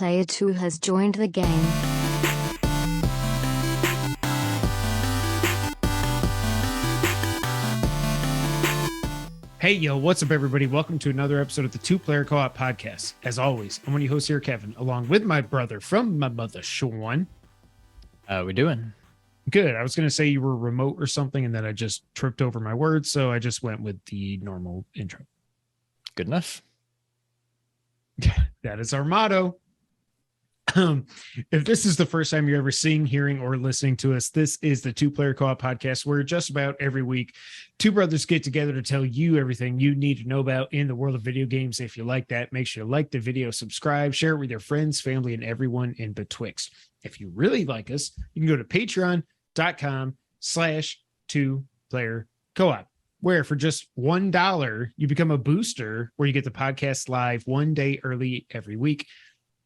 Player 2 has joined the game. Hey, yo, what's up, everybody? Welcome to another episode of the Two Player Co-op Podcast. As always, I'm one of your hosts here, Kevin, along with my brother from my mother, Sean. How we doing? Good. I was going to say you were remote or something, and then I just tripped over my words, so I just went with the normal intro. Good enough. That is our motto. If this is the first time you're ever seeing, hearing, or listening to us, this is the Two Player Co-op Podcast, where just about every week, two brothers get together to tell you everything you need to know about in the world of video games. If you like that, make sure to like the video, subscribe, share it with your friends, family, and everyone in betwixt. If you really like us, you can go to patreon.com/2playercoop, where for just $1, you become a booster where you get the podcast live 1 day early every week.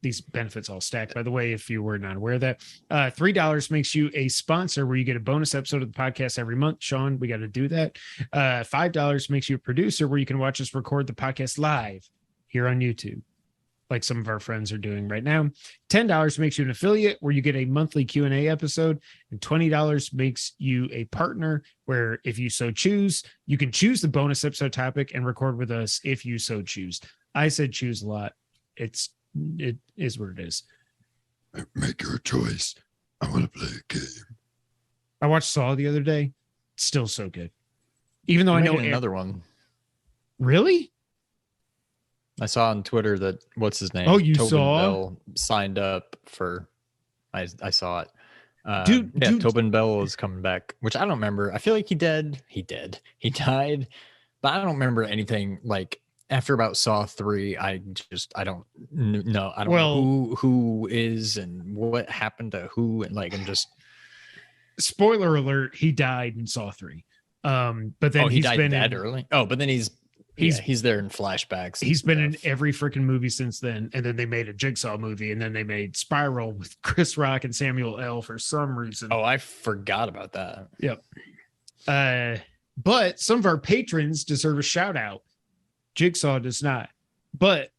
These benefits all stack, by the way, if you were not aware of that. $3 makes you a sponsor where you get a bonus episode of the podcast every month. Sean, we got to do that. $5 makes you a producer where you can watch us record the podcast live here on YouTube, like some of our friends are doing right now. $10 makes you an affiliate where you get a monthly Q&A episode, and $20 makes you a partner where, if you so choose, you can choose the bonus episode topic and record with us if you so choose. I said choose a lot. It is what it is. Make your choice. I want to play a game. I watched Saw the other day. Still so good. Even though I know another one. Really? I saw on Twitter that what's his name? Oh, you Tobin saw? Bell signed up for. I saw it. Dude. Tobin Bell is coming back, which I don't remember. I feel like he died, but I don't remember anything like. After about Saw 3, I don't know. I don't know who is and what happened to who, and like I'm just. Spoiler alert: he died in Saw 3. But then he died that early. Oh, but then he's there in flashbacks. He's been in every freaking movie since then, and then they made a Jigsaw movie, and then they made Spiral with Chris Rock and Samuel L. for some reason. Oh, I forgot about that. Yep. But some of our patrons deserve a shout out. Jigsaw does not, but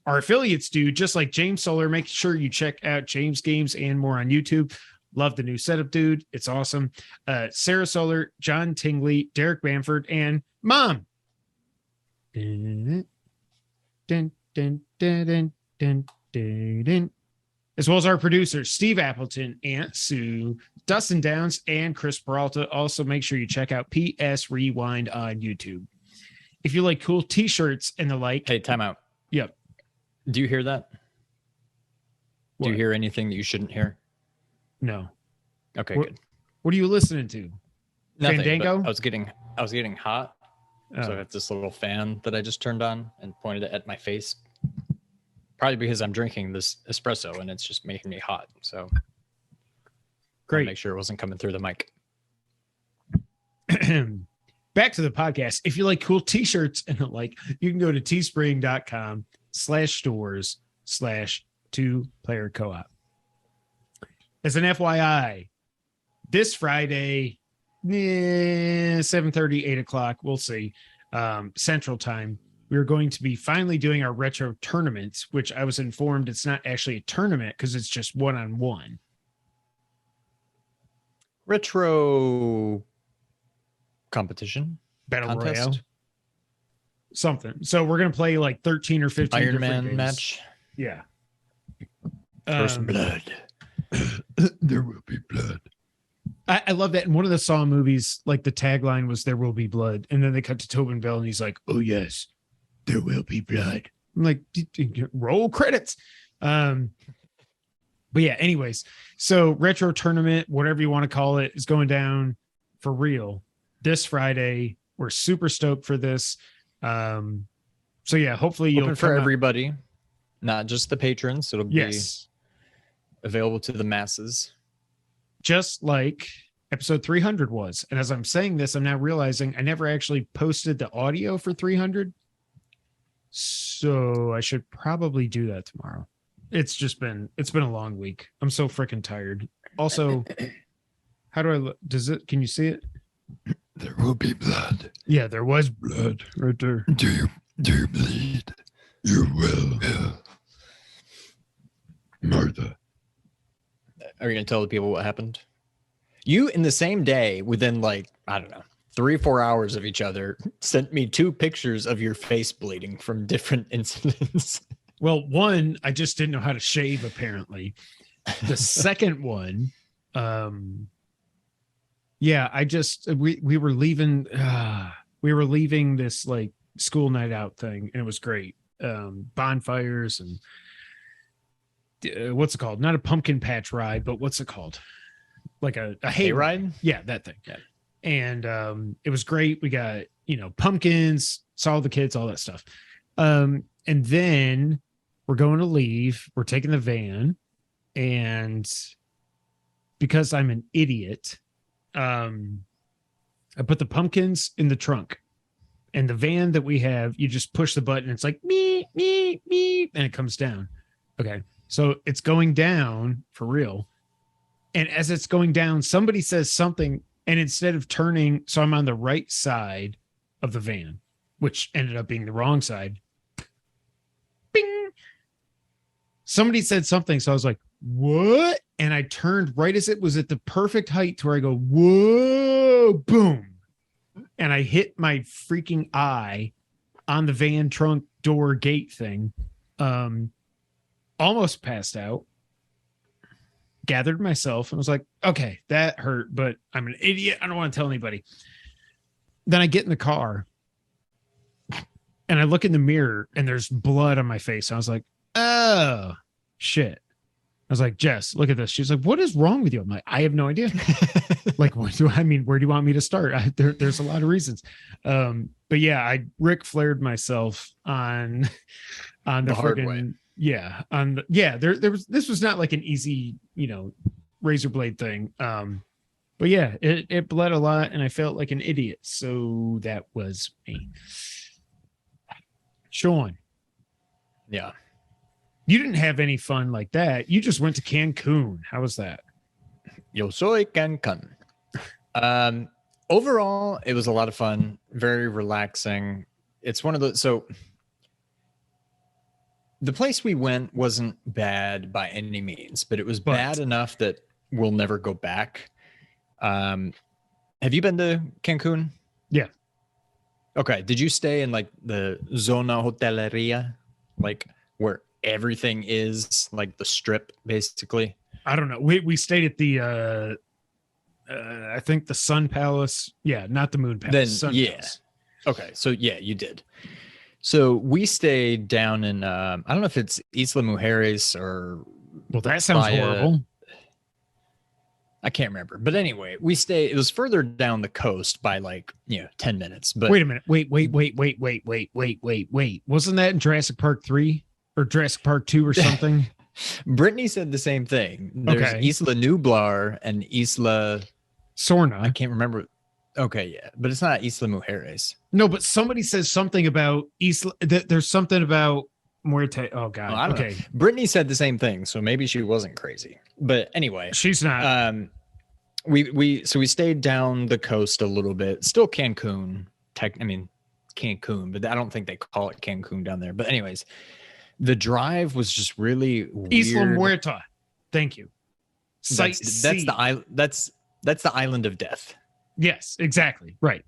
our affiliates do, just like James Solar. Make sure you check out James Games and More on YouTube. Love the new setup, dude. It's awesome. Sarah Solar, John Tingley, Derek Bamford, and Mom. As well as our producers, Steve Appleton, Aunt Sue, Dustin Downs, and Chris Peralta. Also, make sure you check out PS Rewind on YouTube. If you like cool t-shirts and the like. Hey, time out. Yep. Do you hear that? What? Do you hear anything that you shouldn't hear? No. Okay, good. What are you listening to? Nothing, Fandango? I was getting hot. Oh. So I have this little fan that I just turned on and pointed it at my face. Probably because I'm drinking this espresso and it's just making me hot. So great. Make sure it wasn't coming through the mic. Back to the podcast. If you like cool t-shirts and the like, you can go to teespring.com/stores/2playercoop. As an FYI, this Friday, 7:30, 8 o'clock, we'll see, Central Time, we're going to be finally doing our retro tournament, which I was informed it's not actually a tournament because it's just one-on-one. Retro competition, battle contest? royale, something. So we're gonna play like 13 or 15 Iron Man games. match. Yeah. First blood. There will be blood. I love that. In one of the Saw movies, like the tagline was "There will be blood," and then they cut to Tobin Bell, and he's like, "Oh yes, there will be blood." I'm like, roll credits. But yeah. Anyways, so retro tournament, whatever you want to call it, is going down for real this Friday. We're super stoked for this. So yeah, hopefully you'll open for everybody, not just the patrons. It'll be available to the masses, just like episode 300 was. And as I'm saying this, I'm now realizing I never actually posted the audio for 300, so I should probably do that tomorrow. It's been a long week. I'm so freaking tired. Also, how do I look? Can you see it? There will be blood. Yeah, there was blood right there. Do you bleed? You will. Are you gonna tell the people what happened? You, in the same day, within like, I don't know, 3 or 4 hours of each other, sent me 2 pictures of your face bleeding from different incidents. Well, one, I just didn't know how to shave, apparently. The second one, yeah, we were leaving this like school night out thing, and it was great. Bonfires and what's it called? Not a pumpkin patch ride, but what's it called? Like a hay ride? Yeah, that thing. Yeah. And it was great. We got, pumpkins, saw the kids, all that stuff. And then we're going to leave. We're taking the van. And because I'm an idiot, I put the pumpkins in the trunk. And the van that we have, you just push the button. It's like, me, me, me. And it comes down. Okay. So it's going down for real. And as it's going down, somebody says something. And instead of turning, so I'm on the right side of the van, which ended up being the wrong side. Bing. Somebody said something. So I was like, what? And I turned right as it was at the perfect height to where I go, whoa, boom. And I hit my freaking eye on the van trunk door gate thing. Almost passed out. Gathered myself and was like, okay, that hurt, but I'm an idiot. I don't want to tell anybody. Then I get in the car and I look in the mirror and there's blood on my face. I was like, oh, shit. I was like, Jess, look at this. She's like, what is wrong with you? I'm like, I have no idea. Like, where do you want me to start? There's a lot of reasons. But yeah, I Ric Flaired myself on the hard way. Yeah. This was not like an easy, razor blade thing. But yeah, it bled a lot and I felt like an idiot. So that was me. Sean. Yeah. You didn't have any fun like that. You just went to Cancun. How was that? Yo soy Cancun. Overall, it was a lot of fun. Very relaxing. It's one of those. So the place we went wasn't bad by any means, but it was bad enough that we'll never go back. Have you been to Cancun? Yeah. Okay. Did you stay in like the Zona Hoteleria? Like where everything is, like the strip, basically? I don't know. We stayed at the I think the Sun Palace. Yeah, not the Moon Palace. Then Palace. Okay. So yeah, you did. So we stayed down in I don't know if it's Isla Mujeres or that sounds horrible. I can't remember. But anyway, we stayed, it was further down the coast by like, 10 minutes. But wait a minute. Wait. Wasn't that in Jurassic Park 3 or Jurassic Park 2 or something? Brittany said the same thing. There's Isla Nublar and Isla Sorna. I can't remember. Okay, yeah, but it's not Isla Mujeres. No, but somebody says something about Isla. There's something about Muerte. Oh God. I don't know. Brittany said the same thing, so maybe she wasn't crazy. But anyway, she's not. We stayed down the coast a little bit. Still Cancun. Cancun, but I don't think they call it Cancun down there. But anyways, the drive was just really weird. Isla Muerta. Thank you. That's the island of death. Yes, exactly. Right.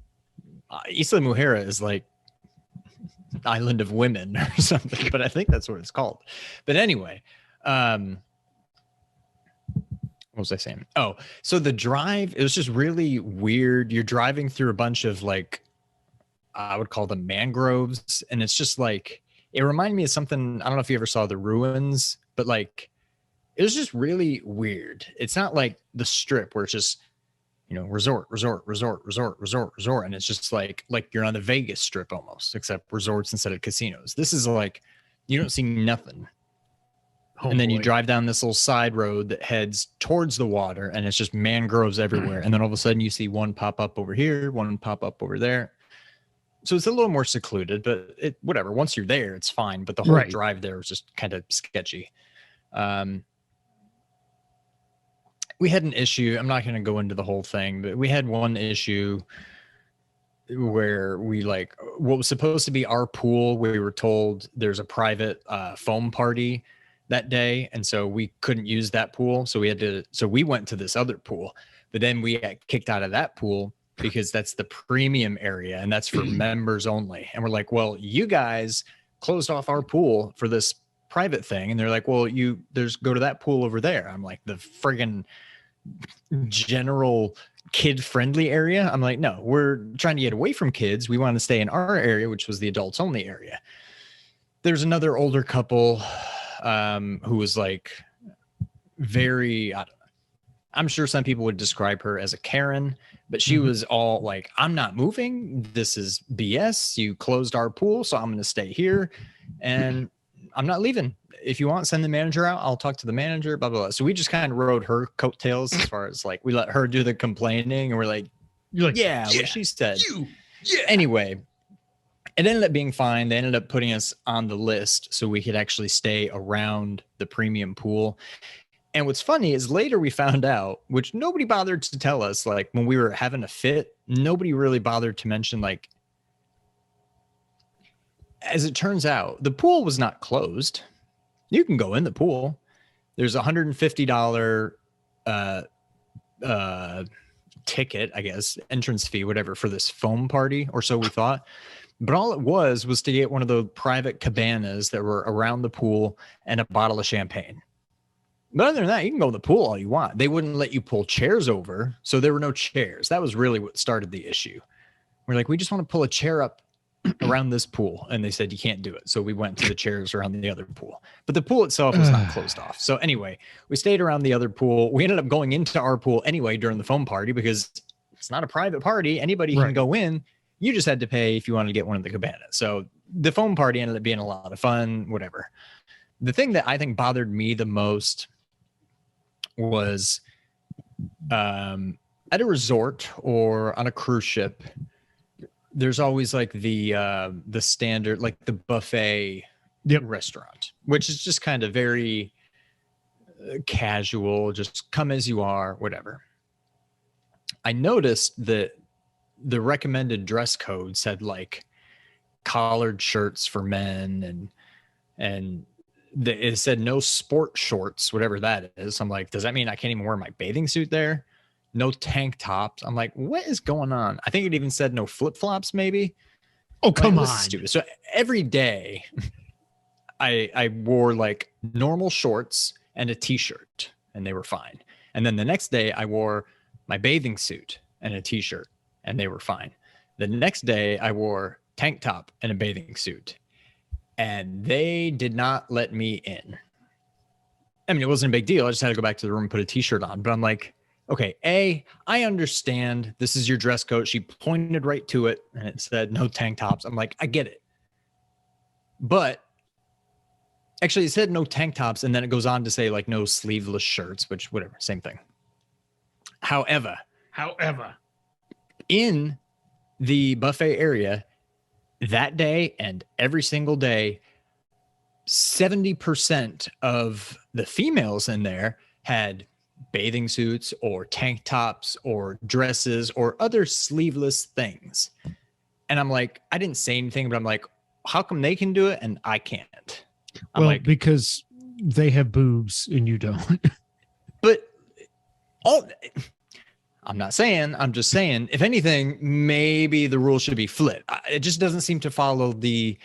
Isla Mujeres is like island of women or something, but I think that's what it's called. But anyway, what was I saying? Oh, so the drive, it was just really weird. You're driving through a bunch of like, I would call them mangroves. And it's just like, it reminded me of something. I don't know if you ever saw The Ruins, but like, it was just really weird. It's not like the strip where it's just, resort. And it's just like you're on the Vegas strip almost, except resorts instead of casinos. This is like, you don't see nothing. And then you drive down this little side road that heads towards the water and it's just mangroves everywhere. And then all of a sudden you see one pop up over here, one pop up over there. So it's a little more secluded, but whatever. Once you're there, it's fine. But the whole drive there was just kind of sketchy. We had an issue. I'm not going to go into the whole thing, but we had one issue where we what was supposed to be our pool, we were told there's a private foam party that day, and so we couldn't use that pool. So we went to this other pool, but then we got kicked out of that pool because that's the premium area and that's for members only. And we're like, well, you guys closed off our pool for this private thing. And they're like, well, go to that pool over there. I'm like, the friggin' general kid friendly area. I'm like, no, we're trying to get away from kids. We want to stay in our area, which was the adults only area. There's another older couple who was like very, I don't know, I'm sure some people would describe her as a Karen, but she was all like, I'm not moving. This is BS. You closed our pool, so I'm going to stay here and I'm not leaving. If you want, send the manager out. I'll talk to the manager, blah, blah, blah. So we just kind of rode her coattails as far as like, we let her do the complaining and we're like, you're like, yeah, what she said. Anyway, it ended up being fine. They ended up putting us on the list so we could actually stay around the premium pool. And what's funny is later we found out, which nobody bothered to tell us, like when we were having a fit, nobody really bothered to mention, like, as it turns out, the pool was not closed. You can go in the pool. There's a $150 ticket, I guess, entrance fee, whatever, for this foam party, or so we thought. But all it was to get one of the private cabanas that were around the pool and a bottle of champagne. But other than that, you can go in the pool all you want. They wouldn't let you pull chairs over, so there were no chairs. That was really what started the issue. We're like, we just want to pull a chair up around this pool, and they said you can't do it. So we went to the chairs around the other pool, but the pool itself was not closed off. So anyway, we stayed around the other pool. We ended up going into our pool anyway during the foam party because it's not a private party. Anybody can go in. You just had to pay if you wanted to get one of the cabanas. So the foam party ended up being a lot of fun, whatever. The thing that I think bothered me the most was at a resort or on a cruise ship, there's always like the standard, like the buffet restaurant, which is just kind of very casual, just come as you are, whatever. I noticed that the recommended dress code said like collared shirts for men and it said no sport shorts, whatever that is. I'm like, does that mean I can't even wear my bathing suit there? No tank tops. I'm like, what is going on? I think it even said no flip-flops, maybe. Oh, come on. Stupid. So every day I wore like normal shorts and a t-shirt and they were fine. And then the next day I wore my bathing suit and a t-shirt and they were fine. The next day I wore tank top and a bathing suit and they did not let me in. I mean, it wasn't a big deal. I just had to go back to the room and put a t-shirt on, but I'm like, okay, I understand this is your dress code. She pointed right to it and it said no tank tops. I'm like, I get it. But actually it said no tank tops. And then it goes on to say like no sleeveless shirts, which whatever, same thing. However, in the buffet area that day and every single day, 70% of the females in there had bathing suits or tank tops or dresses or other sleeveless things. And I'm like, I didn't say anything, but I'm like, how come they can do it and I can't? I'm well, like, because they have boobs and you don't. But I'm not saying, I'm just saying, if anything, maybe the rule should be flipped. It just doesn't seem to follow the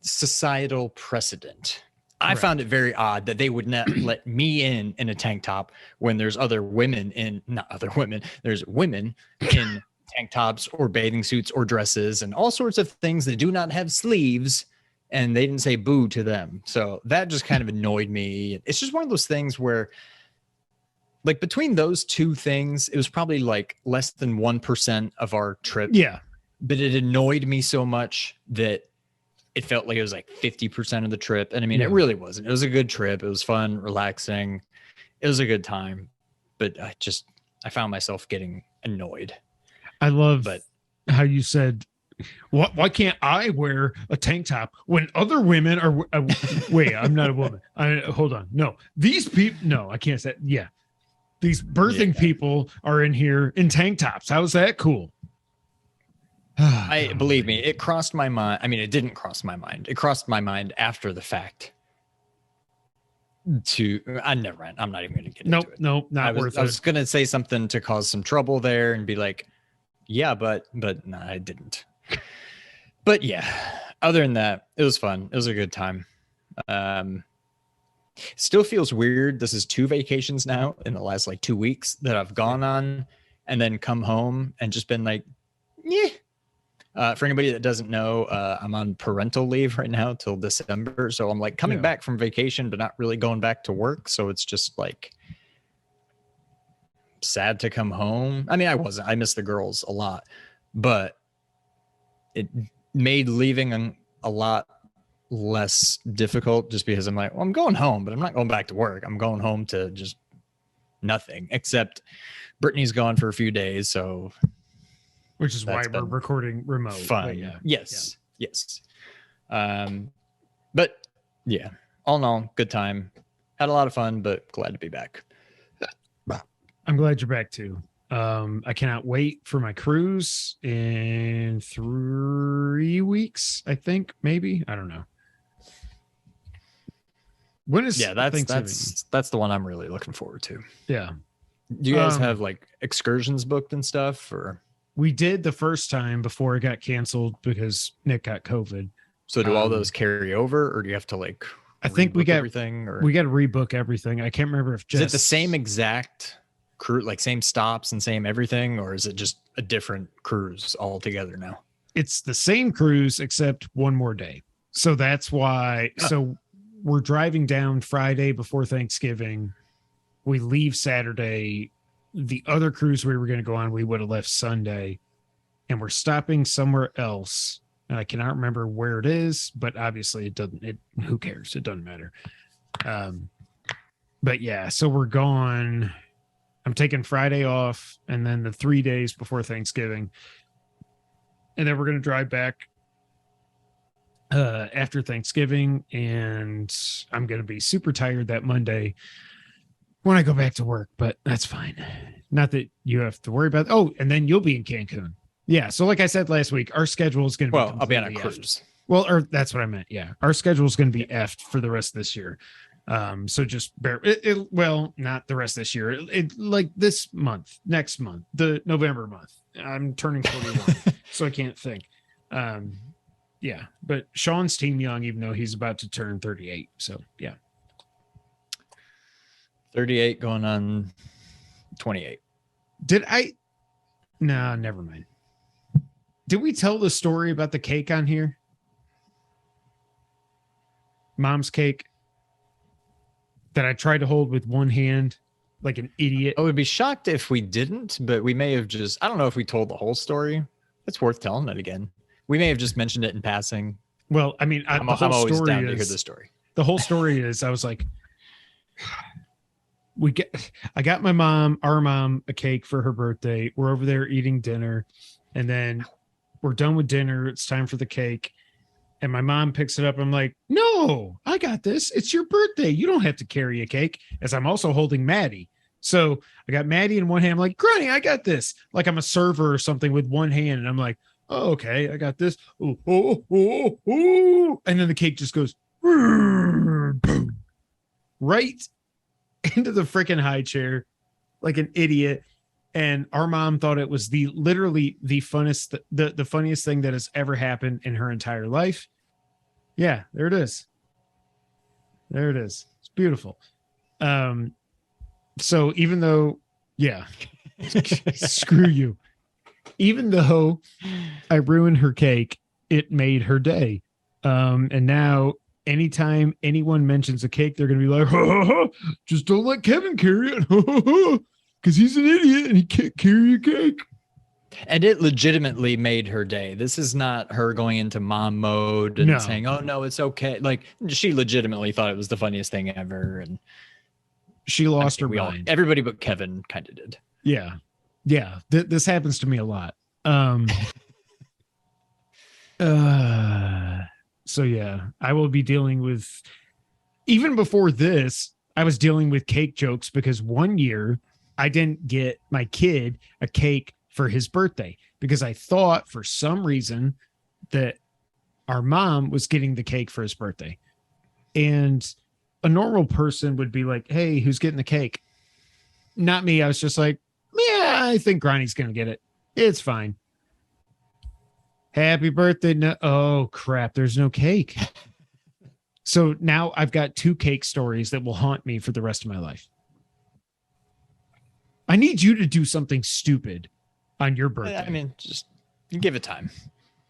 societal precedent. I found it very odd that they would not let me in a tank top when there's other women in, not other women, there's women in tank tops or bathing suits or dresses and all sorts of things that do not have sleeves, and they didn't say boo to them. So that just kind of annoyed me. It's just one of those things where, like, between those two things, it was probably like less than 1% of our trip. Yeah. But it annoyed me so much that it felt like it was like 50% of the trip. And I mean, it really wasn't. It was a good trip. It was fun, relaxing. It was a good time. But I found myself getting annoyed. I love how you said, why can't I wear a tank top when other women are, wait, I'm not a woman. Hold on. No, these people, no, I can't say, yeah. These birthing people are in here in tank tops. How's that cool? Believe me, it crossed my mind. I mean, it didn't cross my mind. It crossed my mind after the fact. I never mind. I'm not even going to get Nope, into it. nope, not worth I it. was going to say something to cause some trouble there and be like, yeah, but no, I didn't. But yeah, other than that, it was fun. It was a good time. Still feels weird. This is 2 vacations now in the last like 2 weeks that I've gone on and then come home and just been like, yeah. For anybody that doesn't know, I'm on parental leave right now till December. So I'm like coming back from vacation, but not really going back to work. So it's just like sad to come home. I mean, I miss the girls a lot, but it made leaving a lot less difficult just because I'm like, well, I'm going home, but I'm not going back to work. I'm going home to just nothing, except Brittany's gone for a few days. So which is why we're recording remote. Fun. Yes. But yeah, all in all, good time. Had a lot of fun, but glad to be back. I'm glad you're back too. I cannot wait for my cruise in 3 weeks. I think maybe, I don't know. When is that's the one I'm really looking forward to. Yeah. Do you guys have like excursions booked and stuff, or? We did the first time before it got canceled because Nick got COVID. So do all those carry over, or do you have to like? I think we got everything. Or? We got to rebook everything. I can't remember if is it the same exact crew, like same stops and same everything, or is it just a different cruise altogether now? It's the same cruise except one more day. So that's why. So we're driving down Friday before Thanksgiving. We leave Saturday. The other cruise we were going to go on, we would have left Sunday, and we're stopping somewhere else. And I cannot remember where it is, but obviously who cares? It doesn't matter. But yeah, so we're gone. I'm taking Friday off and then the 3 days before Thanksgiving. And then we're going to drive back after Thanksgiving, and I'm going to be super tired that Monday when I go back to work, but that's fine. Not that you have to worry about. Oh, and then you'll be in Cancun. Yeah. So like I said last week, our schedule is going to be. Well, I'll be on a cruise. Well, or that's what I meant. Yeah. Our schedule is going to be effed for the rest of this year. So just bear it. Well, not the rest of this year. It like this month, next month, the November month. I'm turning 41, so I can't think. Yeah. But Sean's team young, even though he's about to turn 38. So yeah. 38 going on 28. No, never mind. Did we tell the story about the cake on here? Mom's cake that I tried to hold with one hand like an idiot. I would be shocked if we didn't, but we may have just, I don't know if we told the whole story. It's worth telling it again. We may have just mentioned it in passing. Well, I mean, I'm always down to hear the story. The whole story is I was like, I got our mom a cake for her birthday. We're over there eating dinner, and then we're done with dinner. It's time for the cake. And my mom picks it up. I'm like, no, I got this. It's your birthday. You don't have to carry a cake, as I'm also holding Maddie. So I got Maddie in one hand. I'm like, Granny, I got this. Like I'm a server or something with one hand. And I'm like, oh, okay, I got this. Oh, oh, oh, oh. And then the cake just goes right into the freaking high chair like an idiot. And our mom thought it was literally the funniest thing that has ever happened in her entire life. Yeah, there it is. There it is. It's beautiful. So even though, yeah, screw you. Even though I ruined her cake, it made her day. And now anytime anyone mentions a cake, they're going to be like, oh, just don't let Kevin carry it. Because he's an idiot and he can't carry a cake. And it legitimately made her day. This is not her going into mom mode and saying, oh, no, it's okay. Like, she legitimately thought it was the funniest thing ever. And she lost her mind. Everybody but Kevin kind of did. Yeah. Yeah. This happens to me a lot. So, yeah, I will be dealing with, even before this, I was dealing with cake jokes because one year I didn't get my kid a cake for his birthday because I thought for some reason that our mom was getting the cake for his birthday. And a normal person would be like, hey, who's getting the cake? Not me. I was just like, yeah, I think Granny's going to get it. It's fine. Happy birthday. No, oh, crap. There's no cake. So now I've got 2 cake stories that will haunt me for the rest of my life. I need you to do something stupid on your birthday. I mean, just give it time.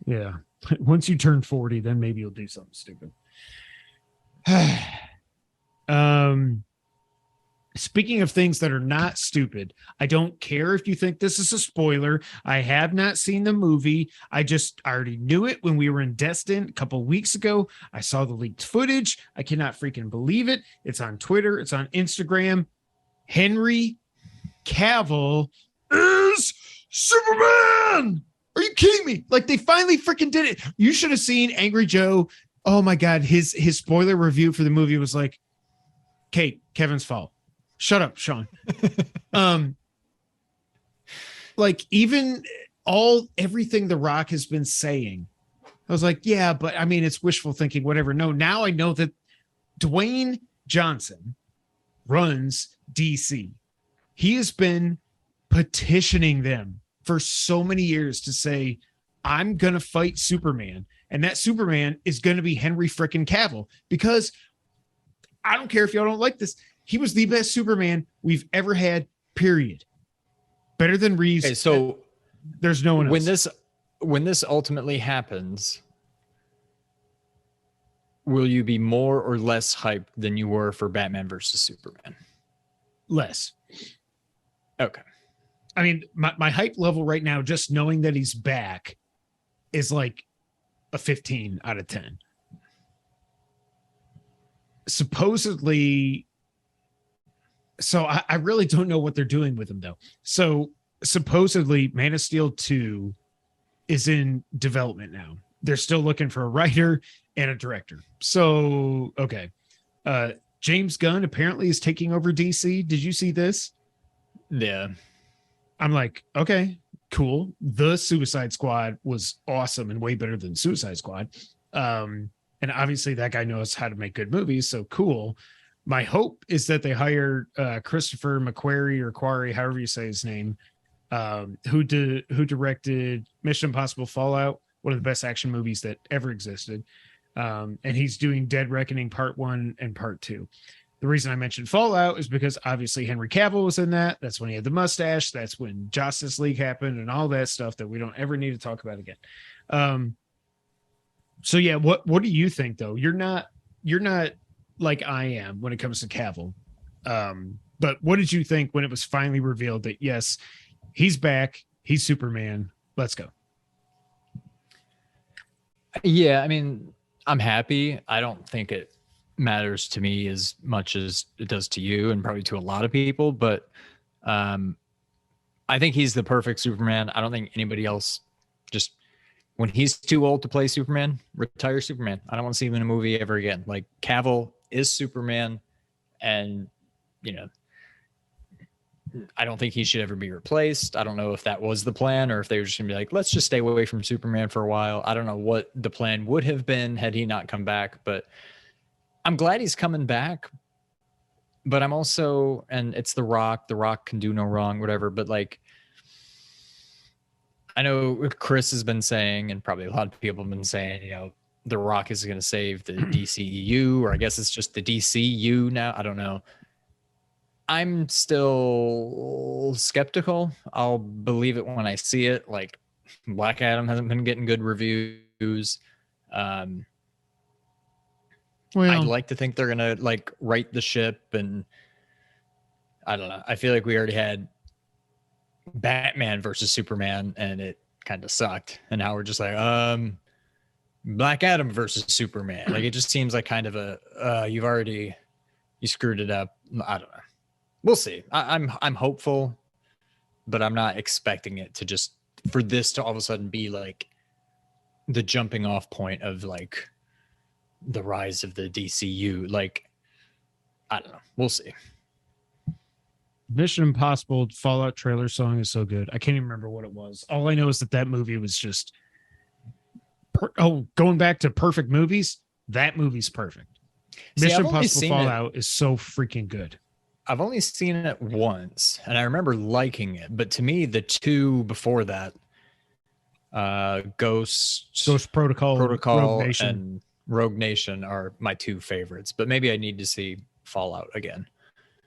Yeah. Once you turn 40, then maybe you'll do something stupid. Speaking of things that are not stupid, I don't care if you think this is a spoiler. I have not seen the movie. I already knew it when we were in Destin a couple of weeks ago. I saw the leaked footage. I cannot freaking believe it. It's on Twitter. It's on Instagram. Henry Cavill is Superman. Are you kidding me? Like, they finally freaking did it. You should have seen Angry Joe. Oh my God. His spoiler review for the movie was like, Kate, Kevin's fault. Shut up, Sean. Like, even everything The Rock has been saying, I was like, yeah, but I mean, it's wishful thinking, whatever. No, now I know that Dwayne Johnson runs DC. He has been petitioning them for so many years to say, I'm going to fight Superman. And that Superman is going to be Henry frickin' Cavill, because I don't care if y'all don't like this. He was the best Superman we've ever had, period. Better than Reeves. Okay, so there's no one else. When this ultimately happens, will you be more or less hyped than you were for Batman versus Superman? Less. Okay. I mean, my hype level right now, just knowing that he's back, is like a 15 out of 10. Supposedly, so I really don't know what they're doing with him, though. So supposedly Man of Steel 2 is in development now. They're still looking for a writer and a director. So, okay. James Gunn apparently is taking over DC. Did you see this? Yeah. I'm like, okay, cool. The Suicide Squad was awesome and way better than Suicide Squad. And obviously that guy knows how to make good movies. So cool. My hope is that they hire Christopher McQuarrie or Quarry, however you say his name, who directed Mission Impossible Fallout, one of the best action movies that ever existed. And he's doing Dead Reckoning Part 1 and Part 2. The reason I mentioned Fallout is because obviously Henry Cavill was in that. That's when he had the mustache. That's when Justice League happened and all that stuff that we don't ever need to talk about again. So yeah, what do you think though? You're not like I am when it comes to Cavill. But what did you think when it was finally revealed that yes, he's back, he's Superman, let's go? Yeah, I mean, I'm happy. I don't think it matters to me as much as it does to you and probably to a lot of people, but I think he's the perfect Superman. I don't think anybody else, just when he's too old to play Superman, retire Superman. I don't want to see him in a movie ever again. Like, Cavill is Superman, and I don't think he should ever be replaced. I don't know if that was the plan or if they were just gonna be like, let's just stay away from Superman for a while. I don't know what the plan would have been had he not come back, but I'm glad he's coming back. But I'm also, and it's The Rock. The Rock can do no wrong, whatever. But like, I know Chris has been saying, and probably a lot of people have been saying, The Rock is going to save the DCEU, or I guess it's just the DCU now. I don't know. I'm still skeptical. I'll believe it when I see it. Like, Black Adam hasn't been getting good reviews. Well, I'd like to think they're going to like right the ship, and I don't know. I feel like we already had Batman versus Superman and it kind of sucked. And now we're just like, Black Adam versus Superman. Like, it just seems like kind of you screwed it up. I don't know. We'll see. I'm hopeful, but I'm not expecting it to just, for this to all of a sudden be like the jumping off point of like the rise of the DCU. Like, I don't know. We'll see. Mission Impossible Fallout trailer song is so good. I can't even remember what it was. All I know is that movie was just going back to perfect movies. That movie's perfect. See, Mission I've only Impossible seen Fallout is so freaking good. I've only seen it once, and I remember liking it. But to me, the two before that, Ghost Protocol, Protocol, Rogue Nation. and Rogue Nation are my two favorites. But maybe I need to see Fallout again.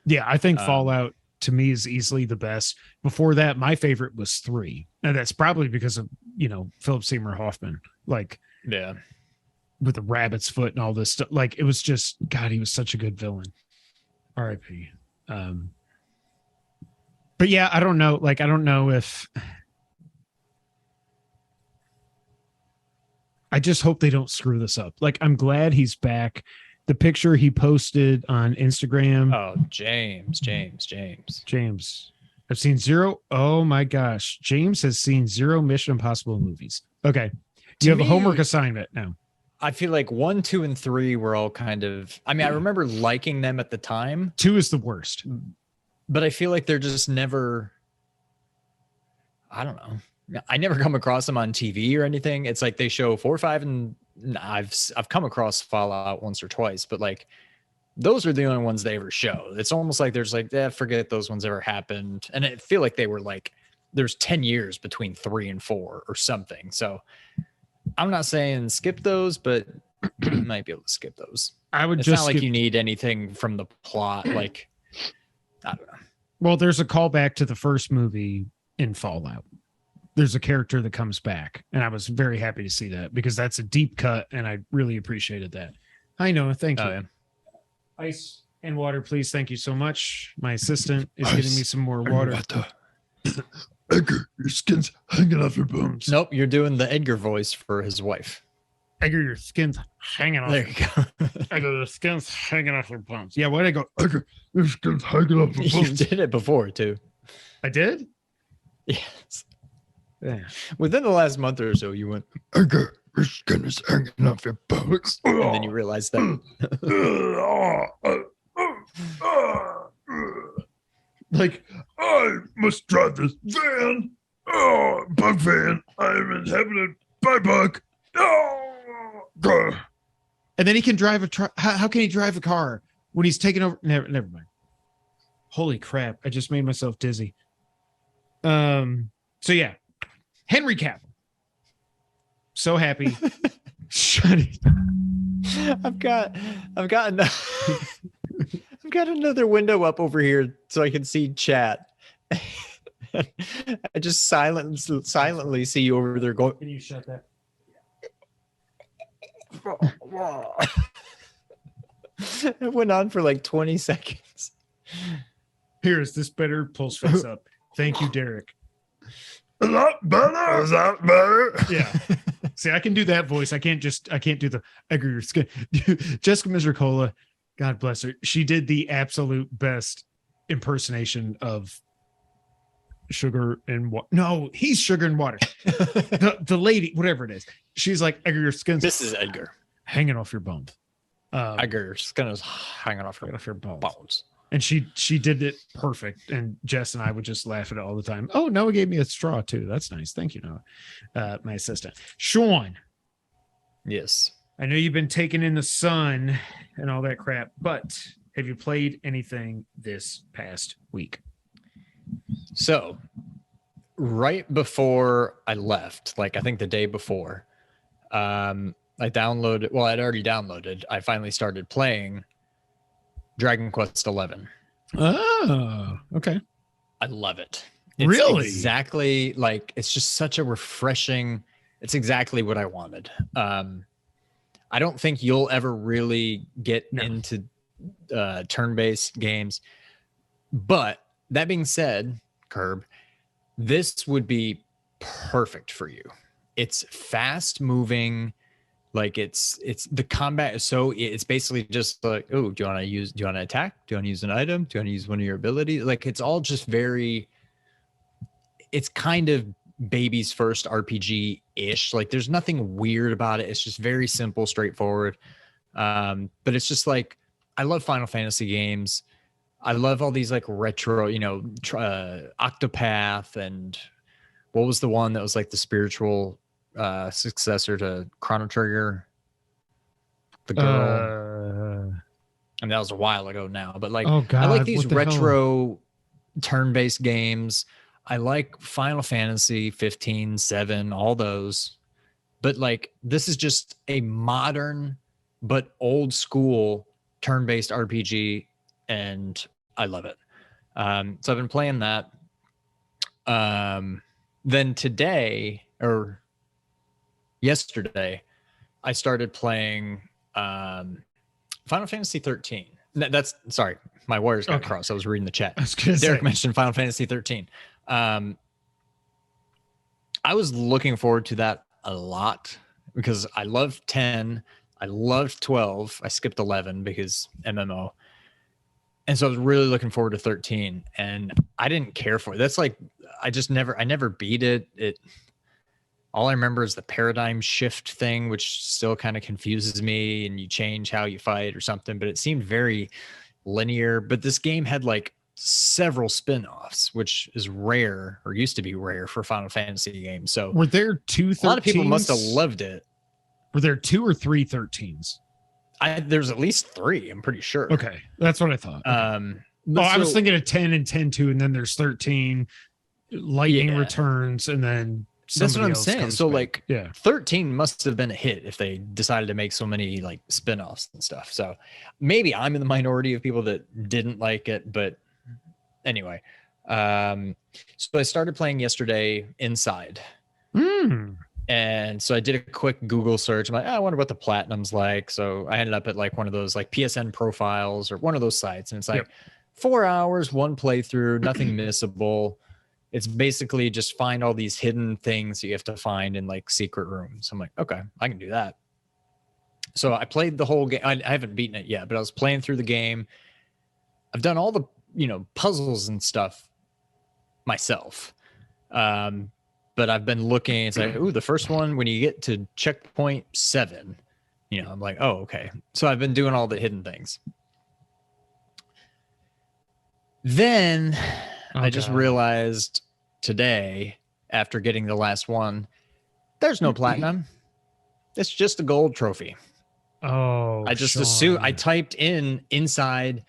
Yeah, I think Fallout to me is easily the best. Before that, my favorite was 3. And that's probably because of, Philip Seymour Hoffman, like Yeah. with the rabbit's foot and all this stuff. Like it was just, God, he was such a good villain. R.I.P. But yeah, I don't know. Like, I don't know if I just hope they don't screw this up. Like, I'm glad he's back. The picture he posted on Instagram. Oh, James. I've seen 0. Oh my gosh. James has seen 0 Mission Impossible movies. Okay. You have a homework assignment now. I feel like 1, 2, and 3 were all kind of, I remember liking them at the time. 2 is the worst. But I feel like they're just never, I don't know. I never come across them on TV or anything. It's like they show 4, 5, and I've come across Fallout once or twice, but like those are the only ones they ever show. It's almost like there's like, forget those ones ever happened. And I feel like they were like, there's 10 years between 3 and 4 or something. So I'm not saying skip those, but you might be able to skip those. I would it's just not like you need anything from the plot. Like, I don't know. Well, there's a callback to the first movie in Fallout. There's a character that comes back, and I was very happy to see that because that's a deep cut, and I really appreciated that. I know. Thank you. Yeah. Ice and water, please. Thank you so much. My assistant is getting me some more water. Edgar, your skin's hanging off your bones. Nope, you're doing the Edgar voice for his wife. Edgar, your skin's hanging off. There you go. Edgar, your skin's hanging off your bones. Yeah, why did I go? Edgar, your skin's hanging off your You bones. did it before too. I did? Yes. Yeah. Within the last month or so, you went, Edgar, your skin is hanging off your bones. and then you realized that. Like, I must drive this van. Oh, bug van. I'm inhabited by bug. Oh, God. And then he can drive a truck. How can he drive a car when he's taking over? Never mind. Holy crap. I just made myself dizzy. So yeah, Henry Cavill. So happy. Shut it. I've got another window up over here so I can see chat. I just silently see you over there going. Can you shut that? It went on for like 20 seconds. Here, is this better? Pulse face up. Thank you, Derek. Is that better? Is that better? Yeah. See, I can do that voice. I can't do the Edgar your skin. Jessica Misericola, God bless her. She did the absolute best impersonation of Sugar and Water. No, he's Sugar and Water. the lady, whatever it is. She's like, Edgar, your skin's This is Edgar. hanging off your bones. Edgar, your skin is hanging off Hanging off your bones. bones. And she did it perfect. And Jess and I would just laugh at it all the time. Oh, Noah gave me a straw too. That's nice. Thank you, Noah. My assistant. Sean, Yes. I know you've been taking in the sun and all that crap, but have you played anything this past week? So, right before I left, like I think the day before, I downloaded. Well, I'd already downloaded. I finally started playing Dragon Quest 11. Oh, okay. I love it. It's Really? exactly like it's just such a refreshing. It's exactly what I wanted. I don't think you'll ever really get into turn-based games, but that being said, Curb, this would be perfect for you. It's fast moving. Like it's the combat is so it's basically just like, oh, do you want to attack? Do you want to use an item? Do you want to use one of your abilities? Like it's all just very, it's kind of baby's first RPG ish. Like there's nothing weird about it. It's just very simple, straightforward. But it's just like, I love Final Fantasy games. I love all these like retro, Octopath, and what was the one that was like the spiritual successor to Chrono Trigger? The girl. I mean, that was a while ago now, but like, Oh God, I like these what the hell? retro turn-based games. I like Final Fantasy 15, 7, all those. But like, this is just a modern but old school turn-based RPG, and I love it. So I've been playing that. Then today or yesterday, I started playing Final Fantasy 13. That's sorry, my wires got crossed. I was reading the chat. I was gonna Derek say. mentioned Final Fantasy 13. I was looking forward to that a lot because I love 10. I loved 12. I skipped 11 because MMO. And so I was really looking forward to 13, and I didn't care for it. That's like, I never beat it. All I remember is the paradigm shift thing, which still kind of confuses me, and you change how you fight or something, but it seemed very linear. But this game had like several spin-offs, which is rare, or used to be rare for Final Fantasy games. So Were there 2 13s? a lot of people must have loved it. Were there 2 or 3 13s? There's at least 3, I'm pretty sure. Okay, that's what I thought. I was thinking of 10 and 10-2, and then there's 13. Lightning returns, and then that's what I'm else saying. comes So back. like, yeah, 13 must have been a hit if they decided to make so many like spin-offs and stuff. So maybe I'm in the minority of people that didn't like it, but anyway. So I started playing yesterday Inside. And so I did a quick Google search. I'm like, I wonder what the platinum's like. So I ended up at like one of those like PSN profiles or one of those sites. And it's like 4 hours, 1 playthrough, nothing missable. It's basically just find all these hidden things that you have to find in like secret rooms. I'm like, okay, I can do that. So I played the whole game. I haven't beaten it yet, but I was playing through the game. I've done all the, puzzles and stuff myself. But I've been looking, it's like, ooh, the first one, when you get to checkpoint 7, I'm like, oh, okay. So I've been doing all the hidden things. Then I just realized today, after getting the last one, there's no platinum. It's just a gold trophy. Oh, I just Sean. assumed, I typed in Inside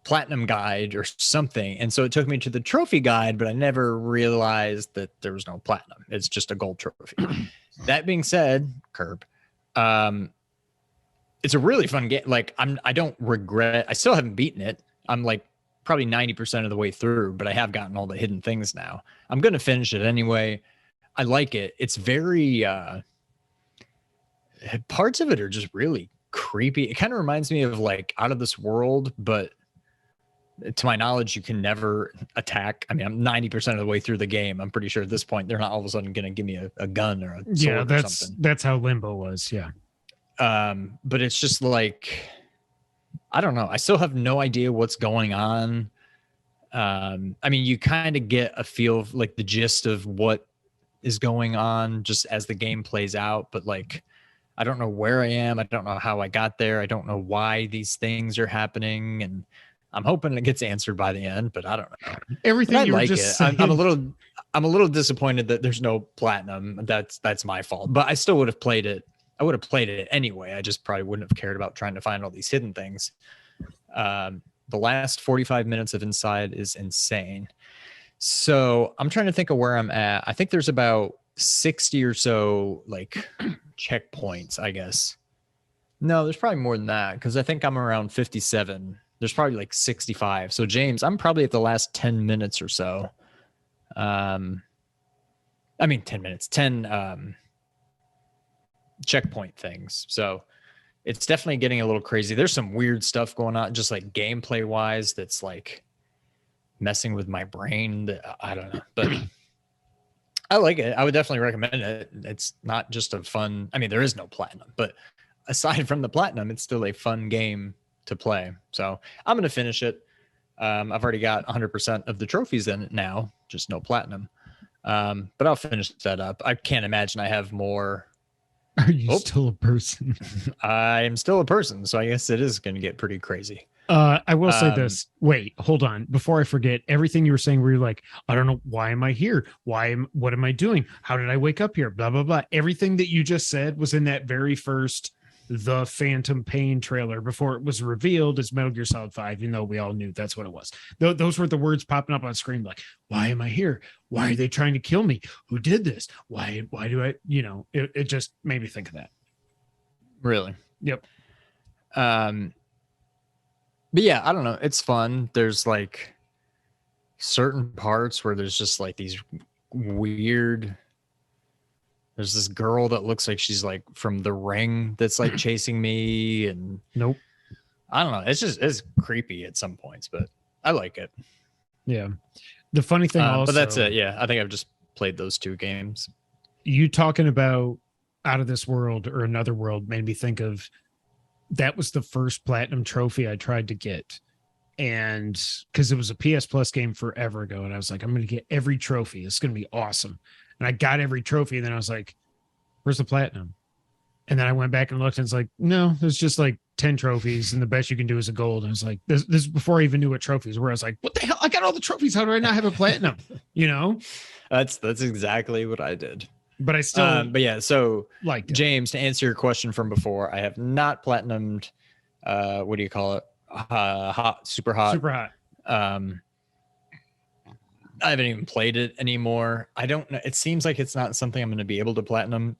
platinum guide or something, and so it took me to the trophy guide, but I never realized that there was no platinum. It's just a gold trophy. That being said, Curb, it's a really fun game. Like, I don't regret, I still haven't beaten it. I'm like probably 90% of the way through, but I have gotten all the hidden things now. I'm gonna finish it anyway. I like it. It's very parts of it are just really creepy. It kind of reminds me of like Out of This World, but to my knowledge, you can never attack. I mean, I'm 90% of the way through the game. I'm pretty sure at this point they're not all of a sudden going to give me a gun or a sword or something. That's how Limbo was. Yeah. But it's just like, I don't know. I still have no idea what's going on. I mean, you kind of get a feel of like the gist of what is going on just as the game plays out. But like, I don't know where I am. I don't know how I got there. I don't know why these things are happening. And I'm hoping it gets answered by the end, but I don't know. Everything you were just saying. I'm a little disappointed that there's no platinum. That's my fault. But I still would have played it. I would have played it anyway. I just probably wouldn't have cared about trying to find all these hidden things. The last 45 minutes of Inside is insane. So I'm trying to think of where I'm at. I think there's about 60 or so like checkpoints, I guess. No, there's probably more than that because I think I'm around 57. There's probably like 65. So James, I'm probably at the last 10 minutes or so. I mean, 10 minutes, 10 checkpoint things. So it's definitely getting a little crazy. There's some weird stuff going on, just like gameplay wise, that's like messing with my brain. I don't know, but I like it. I would definitely recommend it. It's not just a fun, I mean, there is no platinum, but aside from the platinum, it's still a fun game to play. So I'm going to finish it. I've already got 100% of the trophies in it now, just no platinum. But I'll finish that up. I can't imagine I have more. Are you still a person? I am still a person, so I guess it is going to get pretty crazy. I will say this. Wait, hold on. Before I forget, everything you were saying where you're like, I don't know, why am I here? What am I doing? How did I wake up here? Blah, blah, blah. Everything that you just said was in that very first the Phantom Pain trailer before it was revealed as Metal Gear Solid 5, even though we all knew that's what it was. Those were the words popping up on screen, like, why am I here? Why are they trying to kill me? Who did this? Why do I, it just made me think of that. Really? Yep. But yeah, I don't know. It's fun. There's like certain parts where there's just like these weird. There's this girl that looks like she's like from The Ring that's like chasing me, and nope. I don't know. It's creepy at some points, but I like it. Yeah. The funny thing also, but that's it. Yeah, I think I've just played those 2 games. You talking about Out of This World or Another World made me think of that was the first platinum trophy I tried to get. And because it was a PS Plus game forever ago, and I was like, I'm going to get every trophy. It's going to be awesome. And I got every trophy, and then I was like, where's the platinum? And then I went back and looked, and it's like, no, there's just like 10 trophies, and the best you can do is a gold. And I was like, this is before I even knew what trophies were. I was like, what the hell? I got all the trophies. How do I not have a platinum? That's exactly what I did. But I still, but yeah, so like James, to answer your question from before, I have not platinumed. What do you call it? Super hot. I haven't even played it anymore. I don't know. It seems like it's not something I'm going to be able to platinum.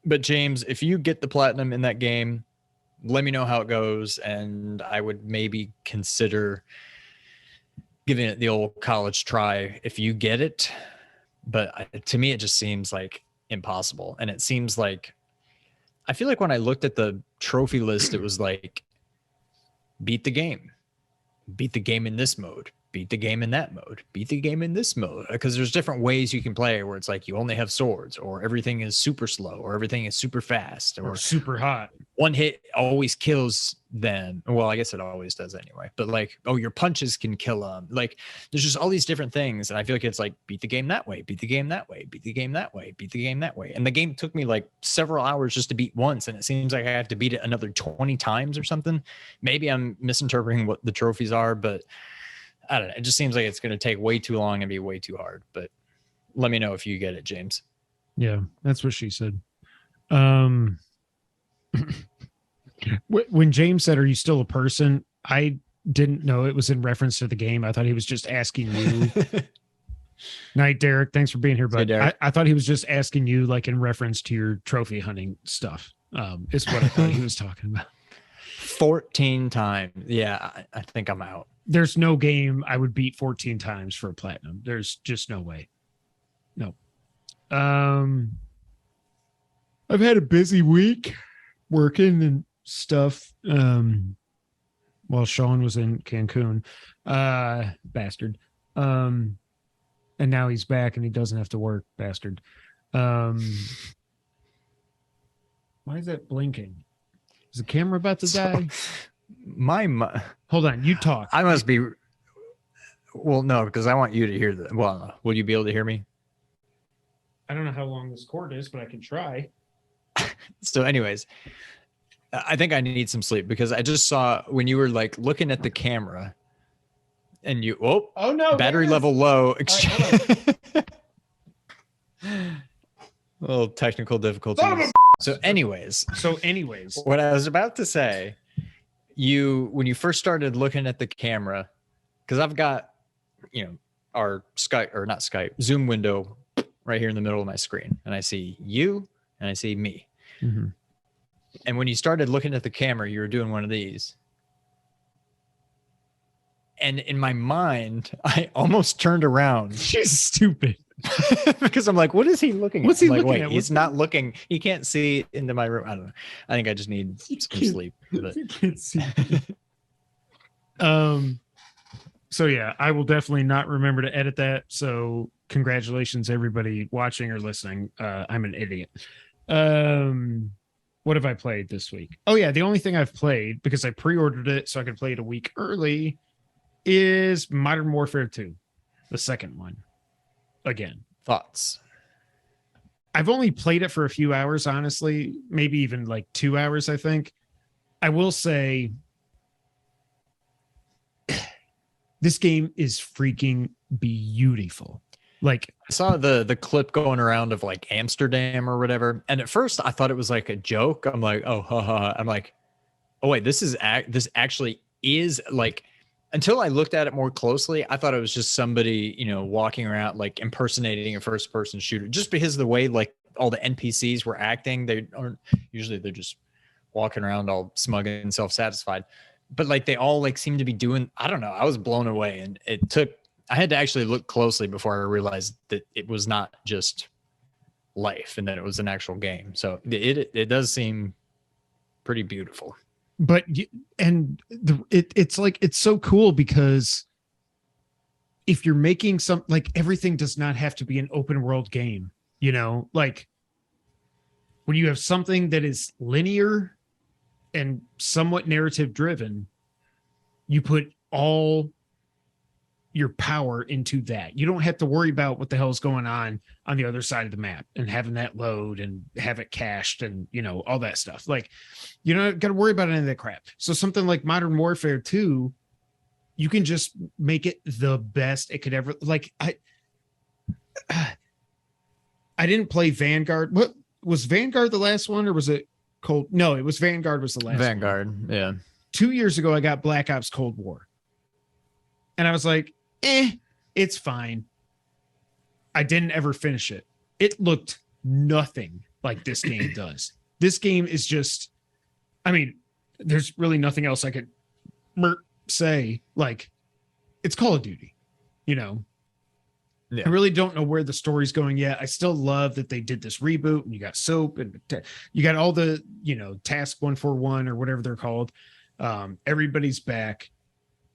But James, if you get the platinum in that game, let me know how it goes, and I would maybe consider giving it the old college try if you get it. But to me, it just seems like impossible. And it seems like, I feel like when I looked at the trophy list, it was like, beat the game in this mode, beat the game in that mode, beat the game in this mode. Because there's different ways you can play where it's like you only have swords, or everything is super slow, or everything is super fast, or super hot. One hit always kills them. Well, I guess it always does anyway. But like, oh, your punches can kill them. Like, there's just all these different things. And I feel like it's like, beat the game that way, beat the game that way, beat the game that way, beat the game that way. And the game took me like several hours just to beat once. And it seems like I have to beat it another 20 times or something. Maybe I'm misinterpreting what the trophies are, but I don't know. It just seems like it's going to take way too long and be way too hard. But let me know if you get it, James. Yeah, that's what she said. When James said, "Are you still a person?" I didn't know it was in reference to the game. I thought he was just asking you. Night, Derek. Thanks for being here, bud. Hey, I thought he was just asking you, like in reference to your trophy hunting stuff. Is what I thought he was talking about. 14 times. Yeah, I think I'm out. There's no game I would beat 14 times for a platinum. There's just no way. No. I've had a busy week working and stuff. While Sean was in Cancun, bastard. And now he's back and he doesn't have to work, bastard. Why is that blinking? Is the camera about to die? Hold on, you talk. I must be. Well, no, because I want you to hear that. Well, will you be able to hear me? I don't know how long this cord is, but I can try. So, anyways, I think I need some sleep because I just saw when you were like looking at the camera, and you oh no, battery level low. Right, little technical difficulties. So, anyways, what I was about to say. When you first started looking at the camera, because I've got, our Skype or not Skype, Zoom window right here in the middle of my screen. And I see you and I see me. Mm-hmm. And when you started looking at the camera, you were doing one of these. And in my mind, I almost turned around. She's stupid. Because I'm like, what is he looking at? What's he I'm like, looking wait, at? he's not looking. He can't see into my room. I don't know. I think I just need some sleep. But. You can't see. So yeah, I will definitely not remember to edit that. So congratulations, everybody watching or listening. I'm an idiot. What have I played this week? Oh yeah, the only thing I've played because I pre-ordered it so I could play it a week early is Modern Warfare 2, the second one. Again, Thoughts? I've only played it for a few hours, honestly, maybe even like 2 hours, I think. I will say this game is freaking beautiful. Like, I saw the clip going around of like Amsterdam or whatever, and at first I thought it was like a joke. I'm like, oh, haha. I'm like, oh wait, this actually is like. Until I looked at it more closely, I thought it was just somebody, walking around like impersonating a first-person shooter. Just because of the way like all the NPCs were acting, they're just walking around all smug and self-satisfied. But like they all like seem to be doing. I don't know. I was blown away, and I had to actually look closely before I realized that it was not just life and that it was an actual game. So it does seem pretty beautiful. But it's like, it's so cool because if you're making like everything does not have to be an open world game, like when you have something that is linear and somewhat narrative driven, you put all your power into that. You don't have to worry about what the hell is going on the other side of the map and having that load and have it cached and, all that stuff. Like, you don't got to worry about any of that crap. So something like Modern Warfare 2, you can just make it the best it could ever. Like, I didn't play Vanguard. What was Vanguard the last one, or was it Cold? No, it was Vanguard was the last Vanguard, one. Yeah. 2 years ago, I got Black Ops Cold War. And I was like, it's fine. I didn't ever finish it. It looked nothing like this game does. This game is just, I mean, there's really nothing else I could say. Like, it's Call of Duty, Yeah. I really don't know where the story's going yet. I still love that they did this reboot and you got soap and you got all the, Task 141 or whatever they're called. Everybody's back.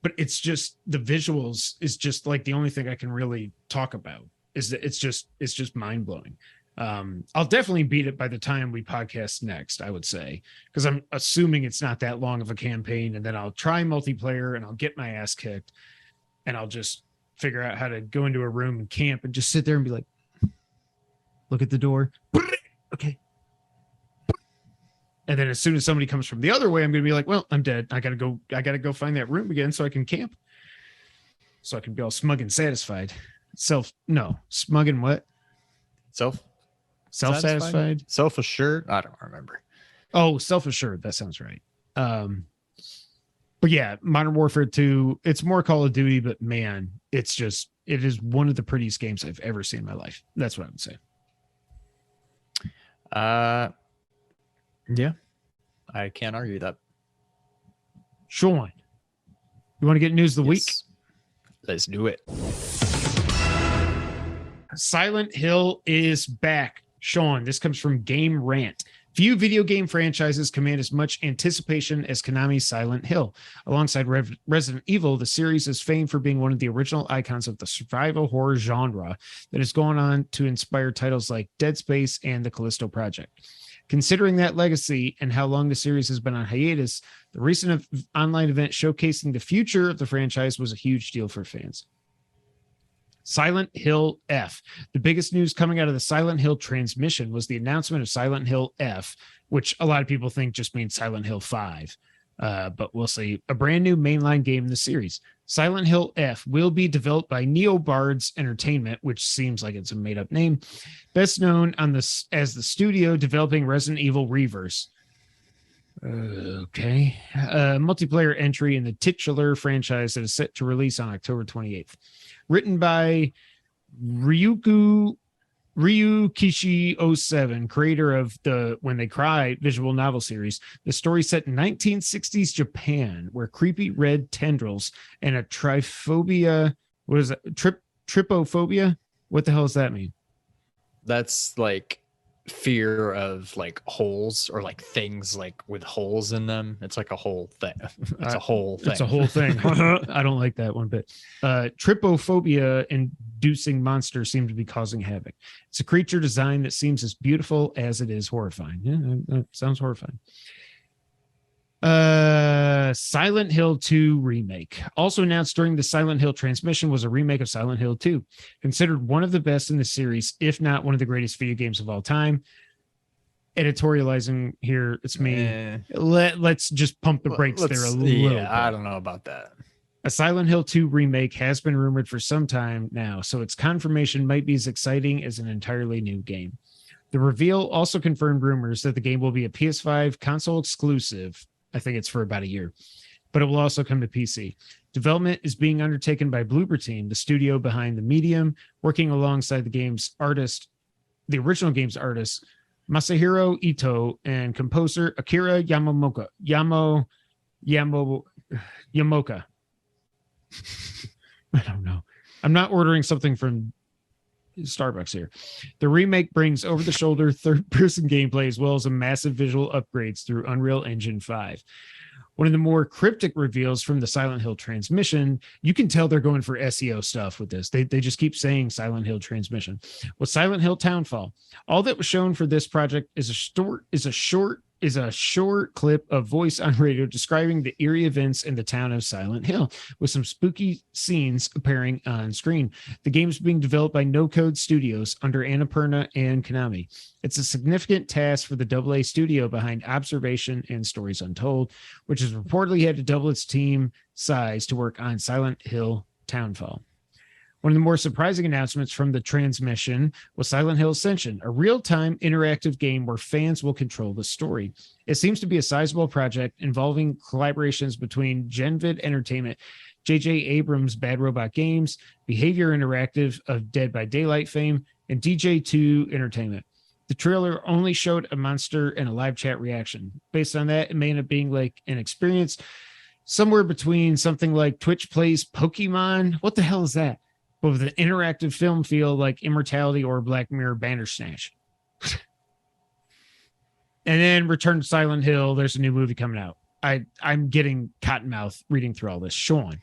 But it's just the visuals is just like the only thing I can really talk about is that it's just mind blowing. I'll definitely beat it by the time we podcast next, I would say, because I'm assuming it's not that long of a campaign, and then I'll try multiplayer and I'll get my ass kicked and I'll just figure out how to go into a room and camp and just sit there and be like, look at the door. Okay. And then as soon as somebody comes from the other way, I'm going to be like, well, I'm dead. I got to go find that room again so I can camp. So I can be all smug and satisfied. Smug and what? Self-satisfied? Self-assured? I don't remember. Oh, self-assured. That sounds right. But yeah, Modern Warfare 2, it's more Call of Duty, but man, it is one of the prettiest games I've ever seen in my life. That's what I would say. Yeah, I can't argue that. Sean, you want to get news of the week? Let's do it. Silent Hill is back. Sean, this comes from Game Rant. Few video game franchises command as much anticipation as Konami's Silent Hill. Alongside Resident Evil, the series is famed for being one of the original icons of the survival horror genre that has gone on to inspire titles like Dead Space and the Callisto Project. Considering that legacy and how long the series has been on hiatus, the recent online event showcasing the future of the franchise was a huge deal for fans. Silent Hill F. The biggest news coming out of the Silent Hill transmission was the announcement of Silent Hill F, which a lot of people think just means Silent Hill 5. But we'll see. A brand new mainline game in the series. Silent Hill F will be developed by Neobards Entertainment, which seems like it's a made-up name, best known as the studio developing Resident Evil Reverse. Okay. Multiplayer entry in the titular franchise that is set to release on October 28th. Written by Ryukishi 07, creator of the When They Cry visual novel series. The story set in 1960s Japan, where creepy red tendrils and a trypophobia, what is that? Trypophobia? What the hell does that mean? That's like fear of like holes or like things like with holes in them. It's like a whole thing. It's a whole thing. It's a whole thing. I don't like that one bit. Trypophobia inducing monsters seem to be causing havoc. It's a creature design that seems as beautiful as it is horrifying. Yeah, that sounds horrifying. Silent Hill 2 remake. Also announced during the Silent Hill transmission was a remake of Silent Hill 2, considered one of the best in the series, if not one of the greatest video games of all time. Editorializing here, it's me. Let's just pump the brakes there a little bit. I don't know about that. A Silent Hill 2 remake has been rumored for some time now, so its confirmation might be as exciting as an entirely new game. The reveal also confirmed rumors that the game will be a PS5 console exclusive. I think it's for about a year, but it will also come to PC. Development is being undertaken by Bloober Team, the studio behind The Medium, working alongside the original game's artist, Masahiro Ito, and composer Akira Yamoka. I don't know. I'm not ordering something from Starbucks here. The remake brings over-the-shoulder third-person gameplay as well as a massive visual upgrades through Unreal Engine 5. One of the more cryptic reveals from the Silent Hill transmission, you can tell they're going for SEO stuff with this. They just keep saying Silent Hill transmission. With Silent Hill Townfall, all that was shown for this project is a short clip of voice on radio describing the eerie events in the town of Silent Hill, with some spooky scenes appearing on screen. The game is being developed by No Code Studios under Annapurna and Konami. It's a significant task for the AA studio behind Observation and Stories Untold, which has reportedly had to double its team size to work on Silent Hill Townfall. One of the more surprising announcements from the transmission was Silent Hill Ascension, a real-time interactive game where fans will control the story. It seems to be a sizable project involving collaborations between Genvid Entertainment, J.J. Abrams' Bad Robot Games, Behavior Interactive of Dead by Daylight fame, and DJ2 Entertainment. The trailer only showed a monster and a live chat reaction. Based on that, it may end up being like an experience somewhere between something like Twitch Plays Pokemon. What the hell is that? But with an interactive film feel like Immortality or Black Mirror Bandersnatch. And then Return to Silent Hill. There's a new movie coming out. I'm getting cottonmouth reading through all this. Sean,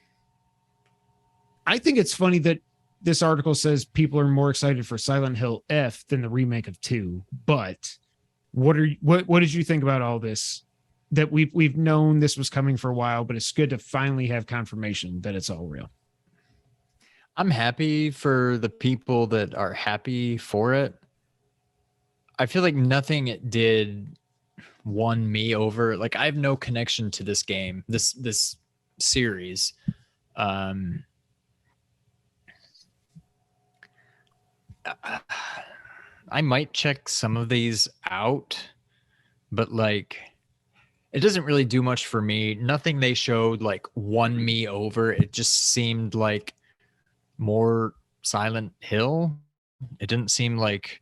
I think it's funny that this article says people are more excited for Silent Hill F than the remake of 2. But what did you think about all this? That we've known this was coming for a while, but it's good to finally have confirmation that it's all real. I'm happy for the people that are happy for it. I feel like nothing it did won me over. Like, I have no connection to this game, this series. I might check some of these out, but like, it doesn't really do much for me. Nothing they showed like won me over. It just seemed like more Silent Hill. It didn't seem like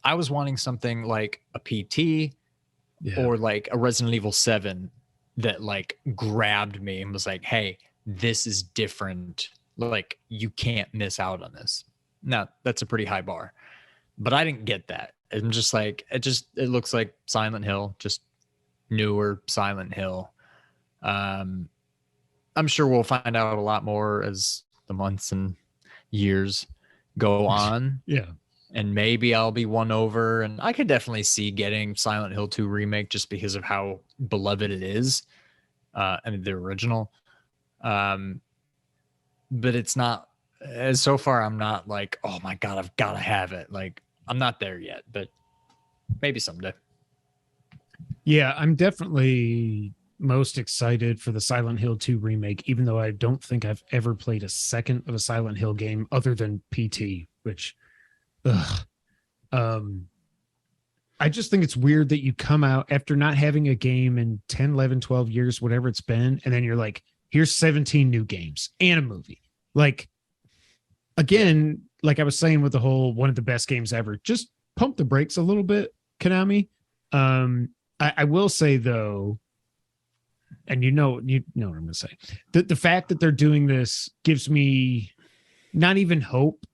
I was wanting something like a PT or like a Resident Evil 7 that like grabbed me and was like, hey, this is different. Like, you can't miss out on this. Now, that's a pretty high bar, but I didn't get that. I'm just like, it looks like Silent Hill, just newer Silent Hill. I'm sure we'll find out a lot more as the months and years go on. Yeah. And maybe I'll be won over, and I could definitely see getting Silent Hill 2 remake just because of how beloved it is. I mean, the original. But it's not, so far I'm not like, oh my God, I've got to have it. Like, I'm not there yet, but maybe someday. Yeah, I'm definitely most excited for the Silent Hill 2 remake, even though I don't think I've ever played a second of a Silent Hill game other than PT, which, I just think it's weird that you come out after not having a game in 10, 11, 12 years, whatever it's been, and then you're like, here's 17 new games and a movie. Like, again, like I was saying with the whole one of the best games ever, just pump the brakes a little bit, Konami. I will say though, and you know what I'm going to say, the fact that they're doing this gives me not even hope,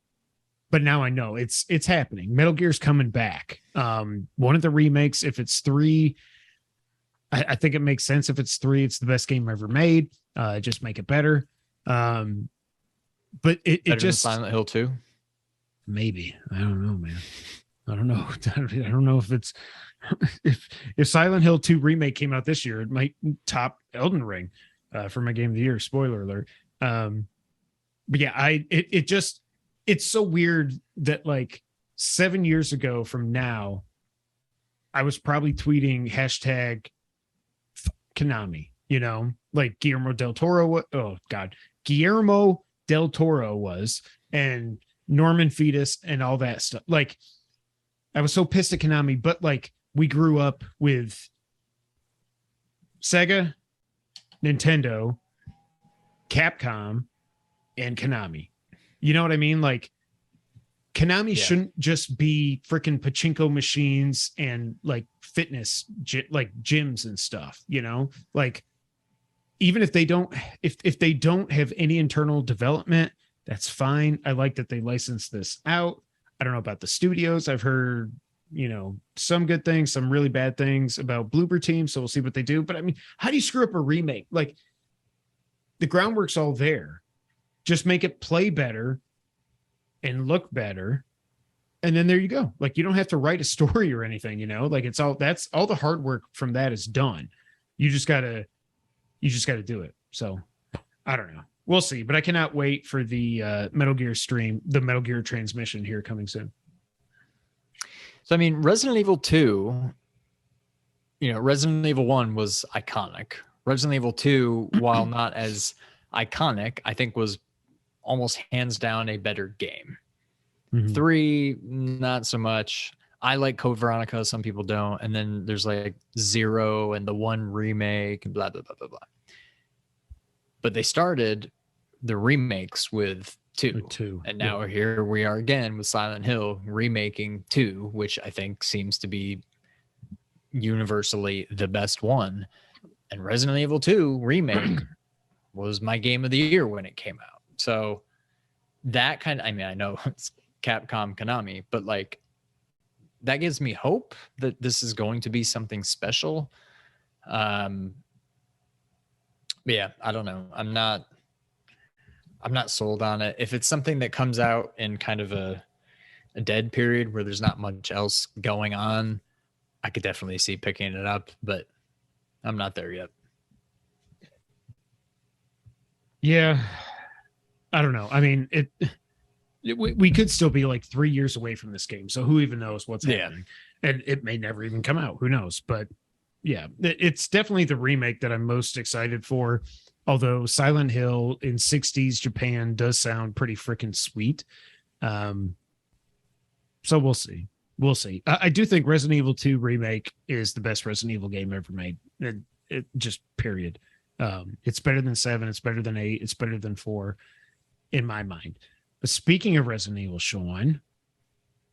but now I know it's happening. Metal Gear's coming back. One of the remakes, if it's 3, I think it makes sense. If it's 3, it's the best game ever made. Just make it better. But it just Silent Hill 2. Maybe. I don't know, man. I don't know. I don't know if it's if Silent Hill 2 remake came out this year, it might top Elden Ring for my game of the year. Spoiler alert. But yeah, it's so weird that like 7 years ago from now, I was probably tweeting hashtag Konami, like Guillermo del Toro. Oh God, Guillermo del Toro was, and Norman Fetus and all that stuff. Like, I was so pissed at Konami, but like, we grew up with Sega, Nintendo, Capcom, and Konami. You know what I mean? Like, Konami shouldn't just be freaking pachinko machines and like fitness, like gyms and stuff, you know? Like, even if they don't, if they don't have any internal development, that's fine. I like that they license this out. I don't know about the studios. I've heard, you know, some good things, some really bad things about Bloober Team. So we'll see what they do. But I mean, how do you screw up a remake? Like, the groundwork's all there. Just make it play better and look better. And then there you go. Like, you don't have to write a story or anything, you know, like that's all the hard work from that is done. You just gotta do it. So I don't know. We'll see, but I cannot wait for the Metal Gear stream, the Metal Gear transmission here coming soon. So, I mean, Resident Evil 2, you know, Resident Evil 1 was iconic. Resident Evil 2, while not as iconic, I think was almost hands down a better game. 3, not so much. I like Code Veronica, some people don't. And then there's like 0 and the 1 remake and blah, blah, blah, blah, blah. But they started the remakes with 2. And now here we are again with Silent Hill remaking 2, which I think seems to be universally the best one. And Resident Evil 2 remake was my game of the year when it came out. So that kind of, I mean, I know it's Capcom, Konami, but like, that gives me hope that this is going to be something special. But yeah, I don't know. I'm not sold on it. If it's something that comes out in kind of a dead period where there's not much else going on, I could definitely see picking it up, but I'm not there yet. Yeah. I don't know. I mean, we could still be like 3 years away from this game. So who even knows what's happening? And it may never even come out. Who knows? But yeah, it's definitely the remake that I'm most excited for. Although Silent Hill in 60s Japan does sound pretty freaking sweet. So we'll see. We'll see. I do think Resident Evil 2 remake is the best Resident Evil game ever made. It just period. It's better than 7. It's better than 8. It's better than 4 in my mind. But speaking of Resident Evil, Sean,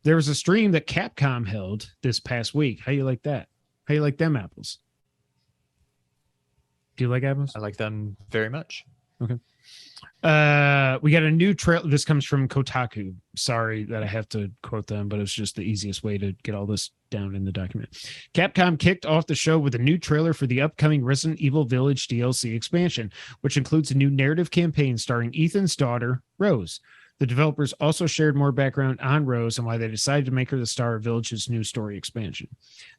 there was a stream that Capcom held this past week. How you like that? How you like them apples? Do you like apples? I like them very much. Okay. We got a new trailer. This comes from Kotaku. Sorry that I have to quote them, but it's just the easiest way to get all this down in the document. Capcom kicked off the show with a new trailer for the upcoming Resident Evil Village DLC expansion, which includes a new narrative campaign starring Ethan's daughter, Rose. The developers also shared more background on Rose and why they decided to make her the star of Village's new story expansion.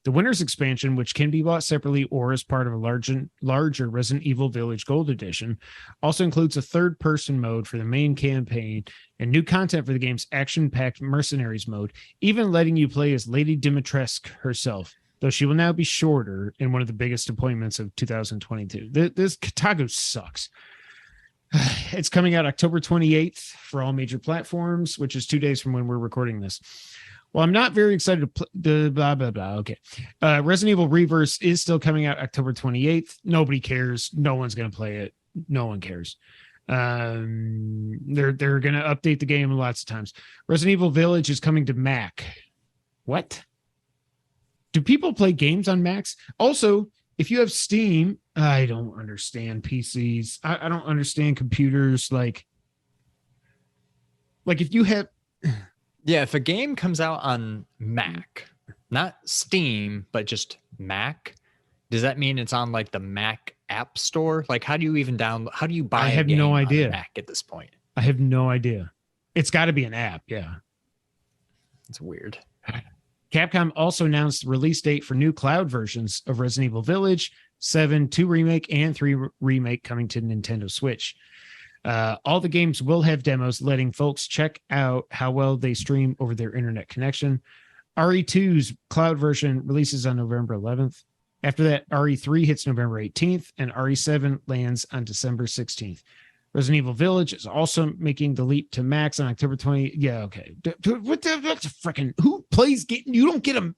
The Winter's expansion, which can be bought separately or as part of a larger Resident Evil Village Gold Edition, also includes a third-person mode for the main campaign and new content for the game's action-packed Mercenaries mode, even letting you play as Lady Dimitrescu herself, though she will now be shorter in one of the biggest appointments of 2022. This Kotaku sucks. It's coming out October 28th for all major platforms, which is 2 days from when we're recording this. Well, I'm not very excited to play blah, blah, blah. Okay. Resident Evil Reverse is still coming out October 28th. Nobody cares. No one's going to play it. No one cares. They're going to update the game lots of times. Resident Evil Village is coming to Mac. What? Do people play games on Macs? Also, if you have Steam, I don't understand PCs. I don't understand computers. Like if you have... Yeah, if a game comes out on Mac, not Steam, but just Mac, does that mean it's on like the Mac App Store? Like, how do you even how do you buy I have a game no idea. on Mac at this point? I have no idea. It's got to be an app, yeah. It's weird. Capcom also announced the release date for new cloud versions of Resident Evil Village, 7, 2 Remake, and 3 Remake coming to Nintendo Switch. All the games will have demos letting folks check out how well they stream over their internet connection. RE2's cloud version releases on November 11th. After that, RE3 hits November 18th, and RE7 lands on December 16th. Resident Evil Village is also making the leap to Max on October 20. Yeah, okay. What the freaking who plays game? You don't get them.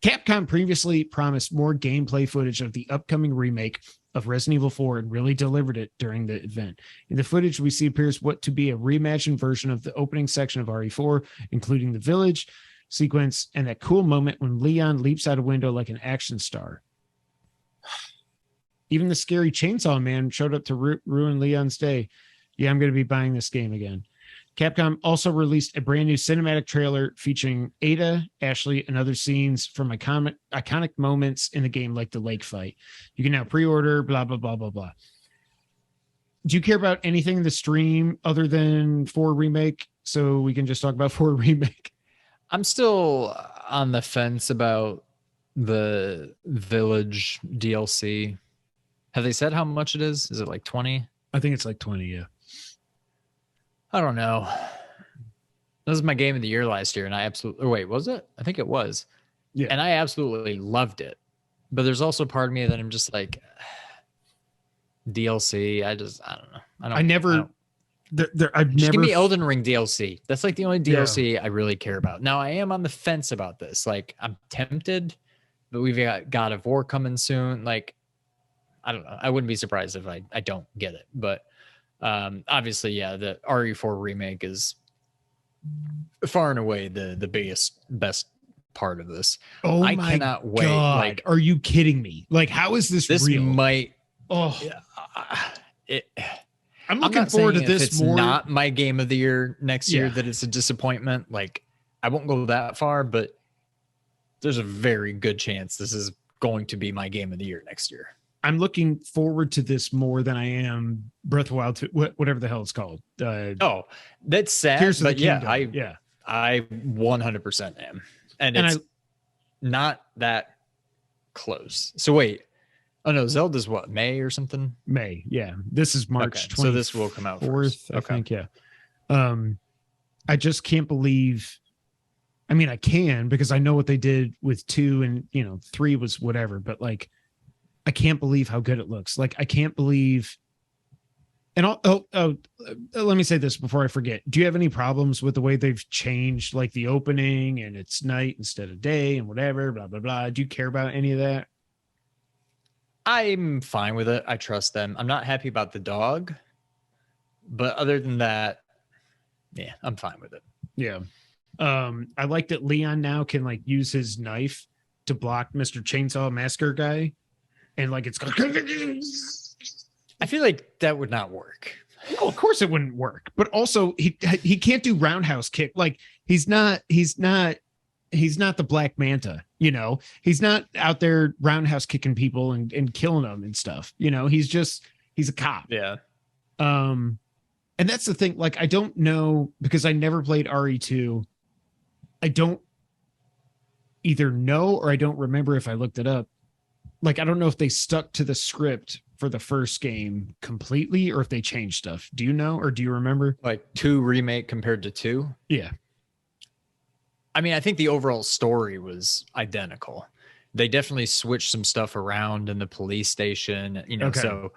Capcom previously promised more gameplay footage of the upcoming remake of Resident Evil 4 and really delivered it during the event. In the footage, we see appears what to be a reimagined version of the opening section of RE4, including the village sequence and that cool moment when Leon leaps out a window like an action star. Even the scary chainsaw man showed up to ruin Leon's day. Yeah, I'm going to be buying this game again. Capcom also released a brand new cinematic trailer featuring Ada, Ashley, and other scenes from iconic moments in the game, like the lake fight. You can now pre-order, blah, blah, blah, blah, blah. Do you care about anything in the stream other than 4 Remake? So we can just talk about 4 Remake. I'm still on the fence about the Village DLC. Have they said how much it is? Is it like 20? I think it's like 20, yeah. I don't know. This was my game of the year last year, and I absolutely... wait, was it? I think it was. Yeah. And I absolutely loved it. But there's also part of me that I'm just like... DLC, I don't know. I've never... Just give me Elden Ring DLC. That's like the only DLC I really care about. Now, I am on the fence about this. Like, I'm tempted, but we've got God of War coming soon. Like, I don't know. I wouldn't be surprised if I don't get it. But obviously, yeah, the RE4 remake is far and away the best part of this. Oh, I cannot wait. God. Like, are you kidding me? Like, how is this real? Might... Oh, I'm not looking forward to saying this if it's more. not my game of the year next year, Yeah. that it's a disappointment. Like, I won't go that far, but there's a very good chance this is going to be my game of the year next year. I'm looking forward to this more than I am Breath of the Wild 2, whatever the hell it's called. Oh, that's sad. Tears of the But yeah, Kingdom. I 100% am. And it's not that close. So wait. Oh no, Zelda's what, May or something? May, yeah. This is March 24th. So this will come out first. I think, yeah. I just can't believe. I mean, I can because I know what they did with 2 and 3 was whatever, but like, I can't believe how good it looks. Like, I can't believe. And let me say this before I forget. Do you have any problems with the way they've changed like the opening and it's night instead of day and whatever, blah, blah, blah? Do you care about any of that? I'm fine with it. I trust them. I'm not happy about the dog, but other than that, yeah, I'm fine with it. Yeah. I like that Leon now can like use his knife to block Mr. Chainsaw Massacre guy. And like it's I feel like that would not work. Well, of course it wouldn't work. But also he can't do roundhouse kick. Like he's not the Black Manta, he's not out there roundhouse kicking people and killing them and stuff. He's a cop. Yeah. And that's the thing. Like, I don't know because I never played RE2. I don't either know or I don't remember if I looked it up. Like, I don't know if they stuck to the script for the first game completely or if they changed stuff. Do you know, or do you remember? Like 2 remake compared to 2? Yeah. I mean, I think the overall story was identical. They definitely switched some stuff around in the police station, Okay. So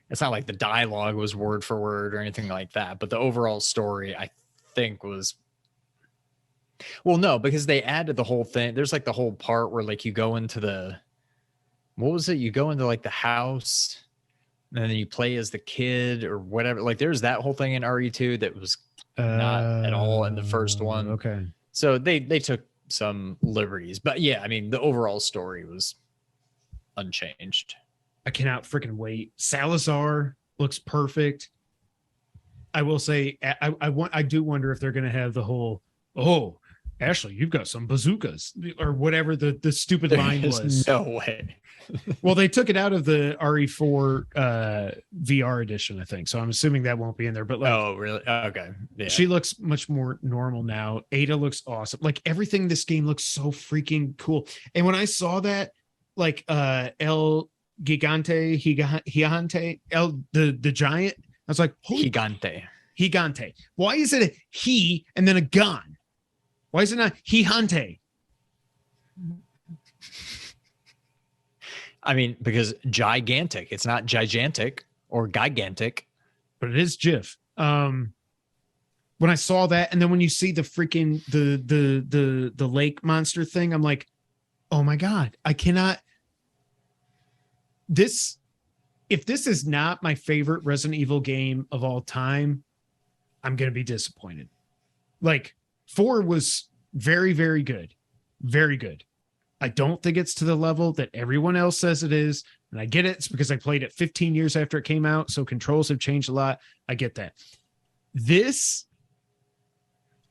it's not like the dialogue was word for word or anything like that. But the overall story, I think, was... Well, no, because they added the whole thing. There's like the whole part where like you go into the... What was it? You go into like the house and then you play as the kid or whatever. Like there's that whole thing in RE2 that was not at all in the first one. Okay. So they took some liberties, but yeah, I mean, the overall story was unchanged. I cannot freaking wait. Salazar looks perfect. I will say, I do wonder if they're going to have the whole, oh, Ashley, you've got some bazookas or whatever the stupid line was. No way. Well, they took it out of the RE4 VR edition, I think. So I'm assuming that won't be in there. But like, oh, really? Okay. Yeah. She looks much more normal now. Ada looks awesome. Like everything in this game looks so freaking cool. And when I saw that, like El Gigante, the giant, I was like, holy Gigante. Why is it a he and then a gun? Why is it not Gigante? I mean, because gigantic. It's not gigantic or gigantic. But it is GIF. When I saw that, and then when you see the freaking the lake monster thing, I'm like, oh my God, I cannot. If this is not my favorite Resident Evil game of all time, I'm gonna be disappointed. Like 4 was very, very good. Very good. I don't think it's to the level that everyone else says it is. And I get it. It's because I played it 15 years after it came out. So controls have changed a lot. I get that. This,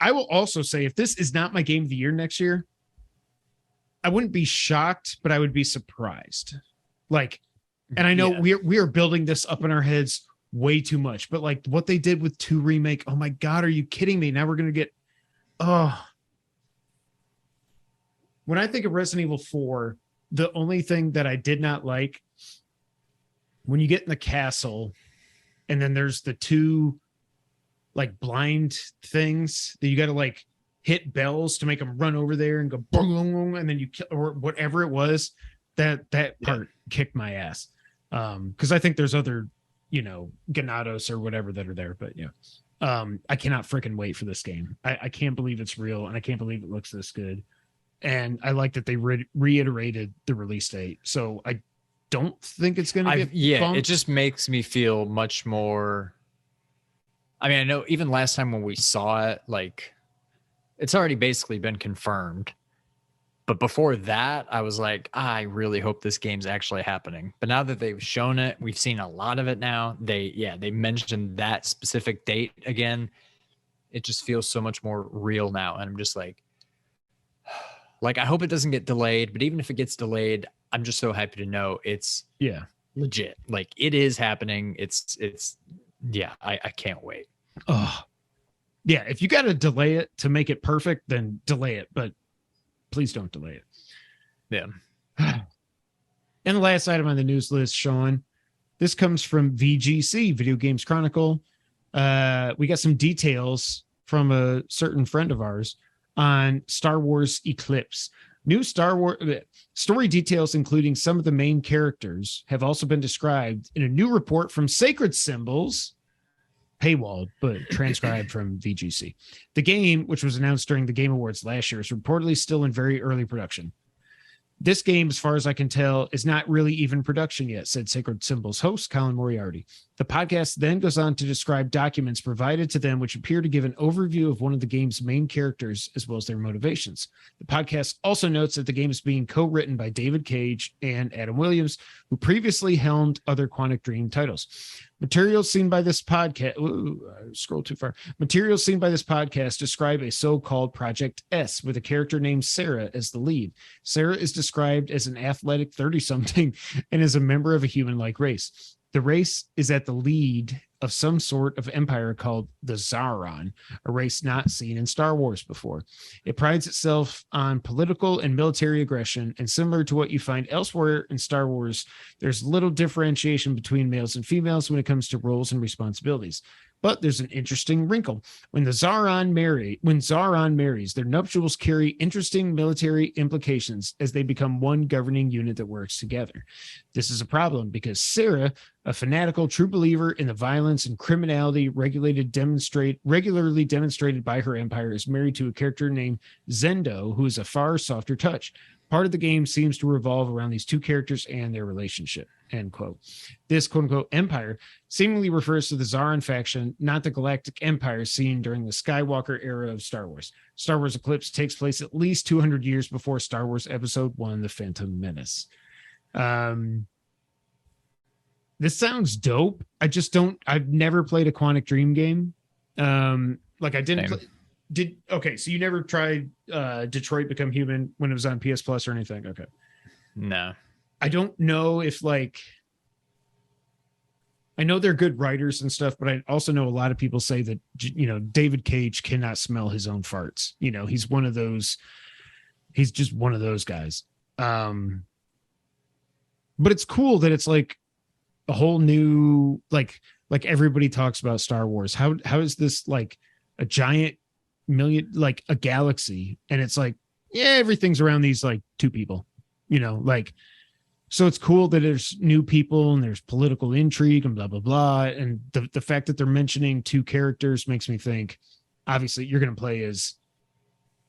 I will also say, if this is not my game of the year next year, I wouldn't be shocked, but I would be surprised. Like, and I know we are building this up in our heads way too much, but like what they did with 2 Remake, oh my God, are you kidding me? Now we're going to get, when I think of Resident Evil 4, the only thing that I did not like, when you get in the castle and then there's the 2 like blind things that you got to like hit bells to make them run over there and go boom, and then you kill, or whatever it was, that part kicked my ass. Because I think there's other, Ganados or whatever that are there, but I cannot freaking wait for this game. I can't believe it's real, and I can't believe it looks this good. And I like that they reiterated the release date. So I don't think it's going to get bumped. It just makes me feel much more. I mean, I know even last time when we saw it, like it's already basically been confirmed. But before that, I was like, I really hope this game's actually happening. But now that they've shown it, we've seen a lot of it now. They mentioned that specific date again. It just feels so much more real now. And I'm just like, I hope it doesn't get delayed. But even if it gets delayed, I'm just so happy to know it's legit. Like it is happening. I can't wait. Oh, yeah. If you got to delay it to make it perfect, then delay it. But please don't delay it. Yeah. And the last item on the news list, Sean, this comes from VGC, Video Games Chronicle. We got some details from a certain friend of ours on Star Wars Eclipse. New Star Wars story details, including some of the main characters, have also been described in a new report from Sacred Symbols, paywalled, but transcribed from VGC. The game, which was announced during the Game Awards last year, is reportedly still in very early production. This game, as far as I can tell, is not really even production yet, said Sacred Symbols host Colin Moriarty. The podcast then goes on to describe documents provided to them which appear to give an overview of one of the game's main characters as well as their motivations. The podcast also notes that the game is being co-written by David Cage and Adam Williams, who previously helmed other Quantic Dream titles. Materials seen by this podcast, scroll too far. Materials seen by this podcast describe a so-called Project S with a character named Sarah as the lead. Sarah is described as an athletic 30-something and is a member of a human-like race. The race is at the lead of some sort of empire called the Zaron, a race not seen in Star Wars before. It prides itself on political and military aggression, and similar to what you find elsewhere in Star Wars, there's little differentiation between males and females when it comes to roles and responsibilities. But there's an interesting wrinkle. When Zaron marries, their nuptials carry interesting military implications as they become one governing unit that works together. This is a problem because Sarah, a fanatical true believer in the violence and criminality regularly demonstrated by her empire, is married to a character named Zendo, who is a far softer touch. Part of the game seems to revolve around these two characters and their relationship, end quote. This quote-unquote empire seemingly refers to the Zaron faction, not the Galactic Empire seen during the Skywalker era of Star Wars. Star Wars Eclipse takes place at least 200 years before Star Wars Episode 1, The Phantom Menace. This sounds dope. I've never played a Quantic Dream game. So you never tried Detroit Become Human when it was on PS Plus or anything? Okay. No. I don't know if I know they're good writers and stuff, but I also know a lot of people say that, David Cage cannot smell his own farts. He's just one of those guys. But it's cool that it's like a whole new, like everybody talks about Star Wars. How is this like a giant like a galaxy? And it's like, yeah, everything's around these like two people, So it's cool that there's new people and there's political intrigue and blah, blah, blah. And the fact that they're mentioning 2 characters makes me think, obviously, you're going to play as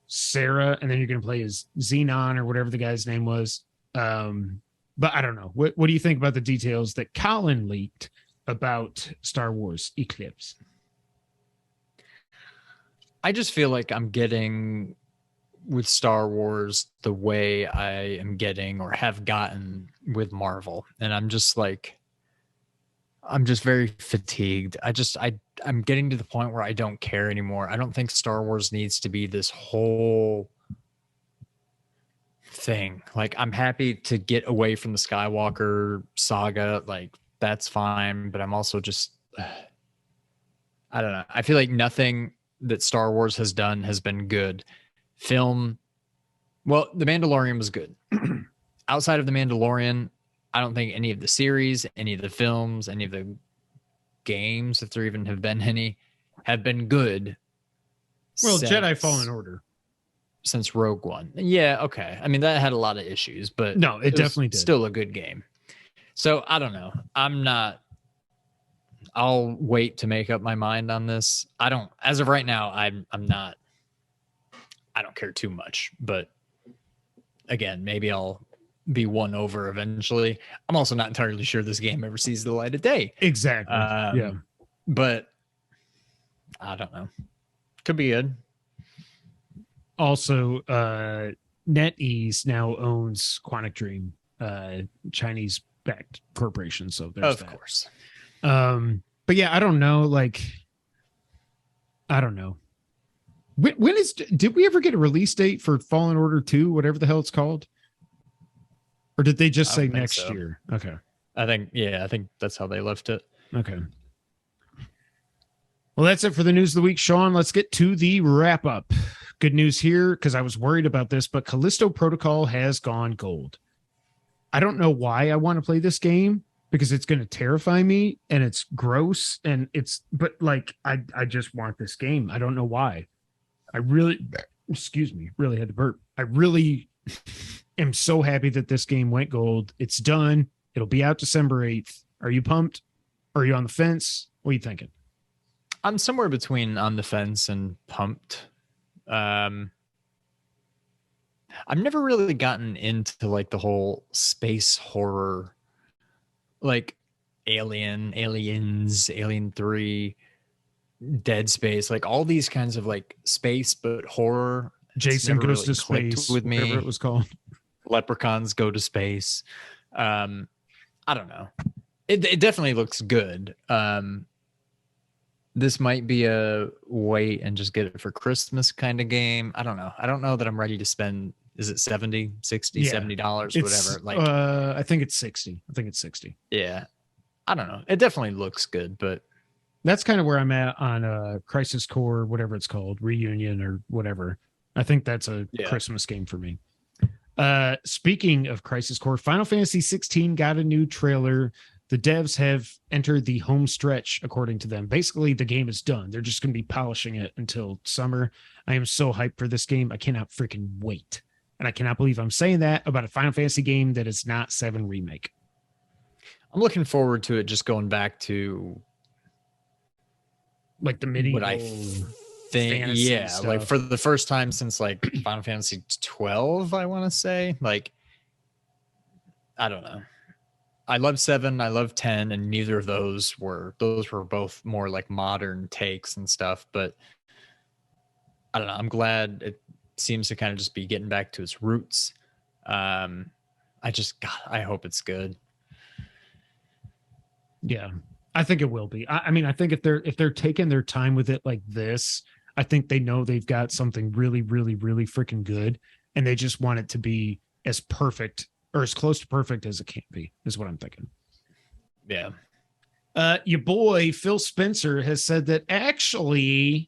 Sarah and then you're going to play as Xenon or whatever the guy's name was. But I don't know. What do you think about the details that Colin leaked about Star Wars Eclipse? I just feel like I'm getting with Star Wars the way I am getting or have gotten with Marvel. And I'm just very fatigued. I'm getting to the point where I don't care anymore. I don't think Star Wars needs to be this whole thing. Like, I'm happy to get away from the Skywalker saga. Like, that's fine. But I'm also just, I don't know. I feel like nothing that Star Wars has done has been good. Film, well, The Mandalorian was good. Outside of The Mandalorian, I don't think any of the series, any of the films, any of the games, if there even have been any, have been good. Well, Jedi Fallen Order. Since Rogue One. Yeah, okay. I mean, that had a lot of issues, but no, it definitely did. Still a good game. So I don't know. I'll wait to make up my mind on this. As of right now, I don't care too much, but again, maybe I'll be won over eventually. I'm also not entirely sure this game ever sees the light of day. Exactly. Yeah. But I don't know. Could be good. Also, NetEase now owns Quantic Dream, Chinese backed corporation. So there's of course. But yeah, I don't know. Like, I don't know. Did we ever get a release date for Fallen Order 2, whatever the hell it's called? Or did they just say next year? Okay. I think that's how they left it. Okay. Well, that's it for the news of the week. Sean, let's get to the wrap up. Good news here, because I was worried about this, but Callisto Protocol has gone gold. I don't know why I want to play this game, because it's going to terrify me and it's gross but like, I just want this game. I don't know why. I really had to burp. I really am so happy that this game went gold. It's done. It'll be out December 8th. Are you pumped? Are you on the fence? What are you thinking? I'm somewhere between on the fence and pumped. I've never really gotten into like the whole space horror, like Aliens, Alien 3, Dead Space, like all these kinds of like space but horror. Jason Goes to Space with me. Whatever it was called. Leprechauns Go to Space. I don't know. It definitely looks good. This might be a wait and just get it for Christmas kind of game. I don't know. I don't know that I'm ready to spend, is it $70, $60, Yeah. $70, whatever? Like, I think it's 60. yeah. I don't know. It definitely looks good, but That's kind of where I'm at on Crisis Core, whatever it's called, Reunion or whatever. I think that's a Christmas game for me. Speaking of Crisis Core, Final Fantasy 16 got a new trailer. The devs have entered the home stretch, according to them. Basically, the game is done. They're just going to be polishing it until summer. I am so hyped for this game. I cannot freaking wait. And I cannot believe I'm saying that about a Final Fantasy game that is not 7 Remake. I'm looking forward to it just going back to like the medieval what I think, yeah, stuff. like for the first time since like Final Fantasy 12, I want to say. Like, I don't know. I love 7, I love 10, and neither of those were both more like modern takes and stuff. But I don't know. I'm glad it seems to kind of just be getting back to its roots. I hope it's good. Yeah, I think it will be. I mean, I think if they're taking their time with it like this, I think they know they've got something really, really, really freaking good, and they just want it to be as perfect or as close to perfect as it can be, is what I'm thinking. Yeah. Your boy Phil Spencer has said that actually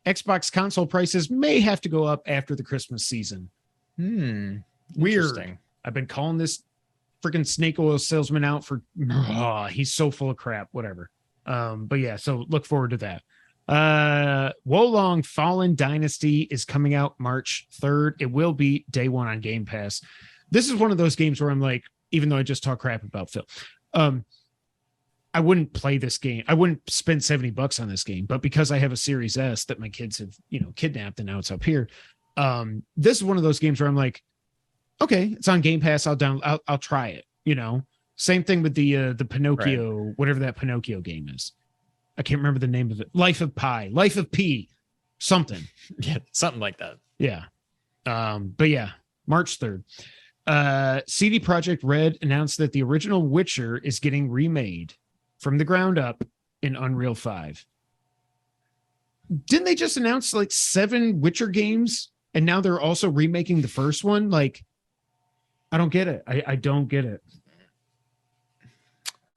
Xbox console prices may have to go up after the Christmas season. Weird. I've been calling this freaking snake oil salesman out for he's so full of crap, whatever. But yeah, so look forward to that. Wolong Fallen Dynasty is coming out March 3rd. It will be day one on Game Pass. This is one of those games where I'm like, even though I just talk crap about Phil. I wouldn't play this game. I wouldn't spend $70 on this game, but because I have a Series S that my kids have, kidnapped and now it's up here. This is one of those games where I'm like, okay, it's on Game Pass. I'll try it. Same thing with the Pinocchio, whatever that Pinocchio game is. I can't remember the name of it. Life of P, something. Yeah, something like that. Yeah. But yeah, March 3rd. CD Projekt Red announced that the original Witcher is getting remade from the ground up in Unreal 5. Didn't they just announce like 7 Witcher games and now they're also remaking the first one? Like, I don't get it. I don't get it.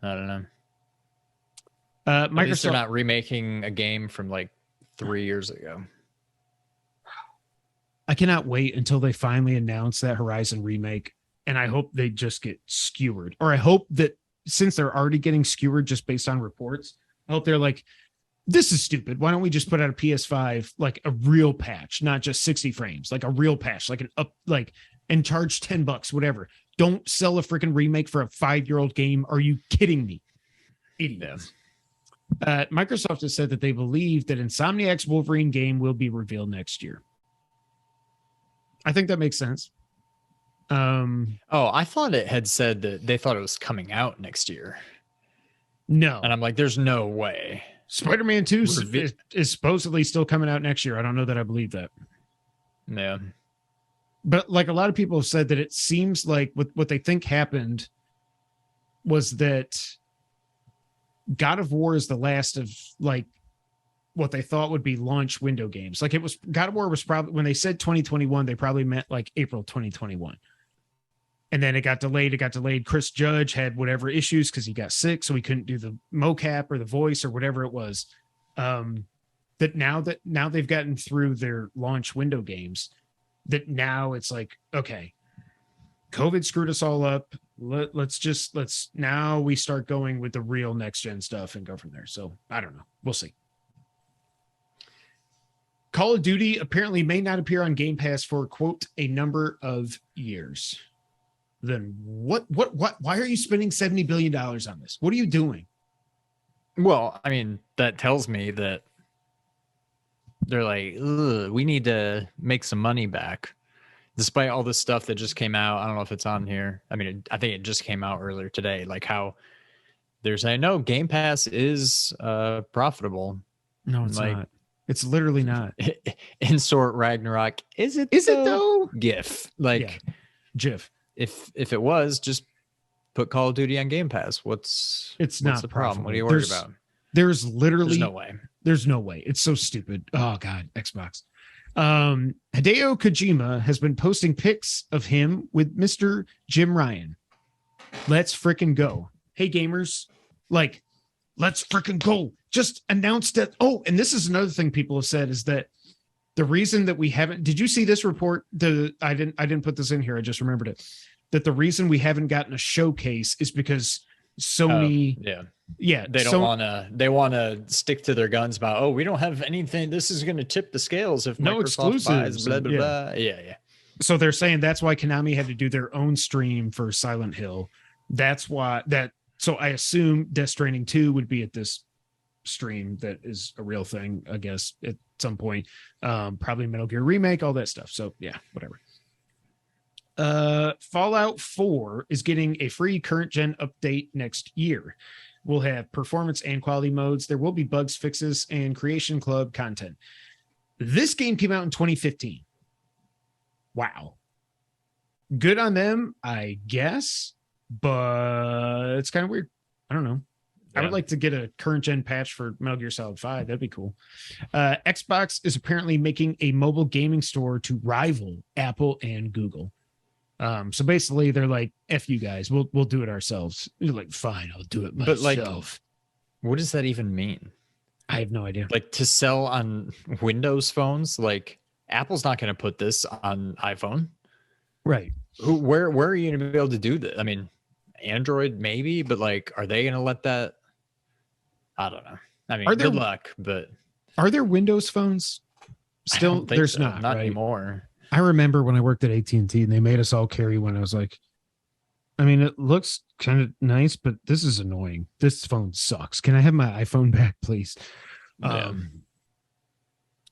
I don't know. Microsoft, they're not remaking a game from like 3 years ago. I cannot wait until they finally announce that Horizon remake, and I hope they just get skewered. Or I hope that since they're already getting skewered just based on reports, I hope they're like, this is stupid. Why don't we just put out a PS5, like a real patch, not just 60 frames, like a real patch, like and charge $10, whatever. Don't sell a freaking remake for a 5-year-old game. Are you kidding me? Idiots. Microsoft has said that they believe that Insomniac's Wolverine game will be revealed next year. I think that makes sense. I thought it had said that they thought it was coming out next year. No. And I'm like, there's no way. Spider-Man 2 is supposedly still coming out next year. I don't know that I believe that. Yeah. But like a lot of people have said that it seems like what they think happened was that God of War is the last of like what they thought would be launch window games. Like it was God of War was probably when they said 2021, they probably meant like April 2021. And then it got delayed. Chris Judge had whatever issues because he got sick, so he couldn't do the mocap or the voice or whatever it was. That now they've gotten through their launch window games, that now it's like, okay, COVID screwed us all up. Let's now we start going with the real next gen stuff and go from there. So I don't know. We'll see. Call of Duty apparently may not appear on Game Pass for, quote, a number of years. Then what, why are you spending $70 billion on this? What are you doing? Well, I mean, that tells me that they're like, we need to make some money back. Despite all this stuff that just came out, I don't know if it's on here. I mean, I think it just came out earlier today. Like how they're saying, no, Game Pass is profitable. No, it's like, not. It's literally not. Insert Ragnarok. Is it though? GIF. Like GIF. If it was, just put Call of Duty on Game Pass. What's not the problem? profitable. What are you worried about? There's literally no way. There's no way. It's so stupid. Oh God, Xbox. Hideo Kojima has been posting pics of him with Mr. Jim Ryan. Let's freaking go. Hey gamers, like, let's freaking go. Just announced that. Oh, and this is another thing people have said is that the reason that we haven't, did you see this report? I didn't put this in here. I just remembered it. That the reason we haven't gotten a showcase is because Sony, they want to stick to their guns about, we don't have anything. This is going to tip the scales if no Microsoft exclusives, buys, blah, blah, blah. Yeah. So they're saying that's why Konami had to do their own stream for Silent Hill. That's why so I assume Death Stranding 2 would be at this stream. That is a real thing, I guess, at some point. Probably Metal Gear Remake, all that stuff. So yeah, whatever. Fallout 4 is getting a free current gen update next year. We'll have performance and quality modes. There will be bugs, fixes, and Creation Club content. This game came out in 2015. Wow. Good on them, I guess, but it's kind of weird. I don't know. I would like to get a current gen patch for Metal Gear Solid 5. That'd be cool. Xbox is apparently making a mobile gaming store to rival Apple and Google. So basically they're like, F you guys, we'll do it ourselves. You're like, fine, I'll do it myself. But like, what does that even mean? I have no idea. Like to sell on Windows phones, like Apple's not going to put this on iPhone. Right. Where are you going to be able to do that? I mean, Android maybe, but like, are they going to let that? I don't know. I mean, good luck, but are there Windows phones still? There's so. Not right? anymore. I remember when I worked at AT&T and they made us all carry one. I was like, I mean, it looks kind of nice, but this is annoying. This phone sucks. Can I have my iPhone back, please? Yeah.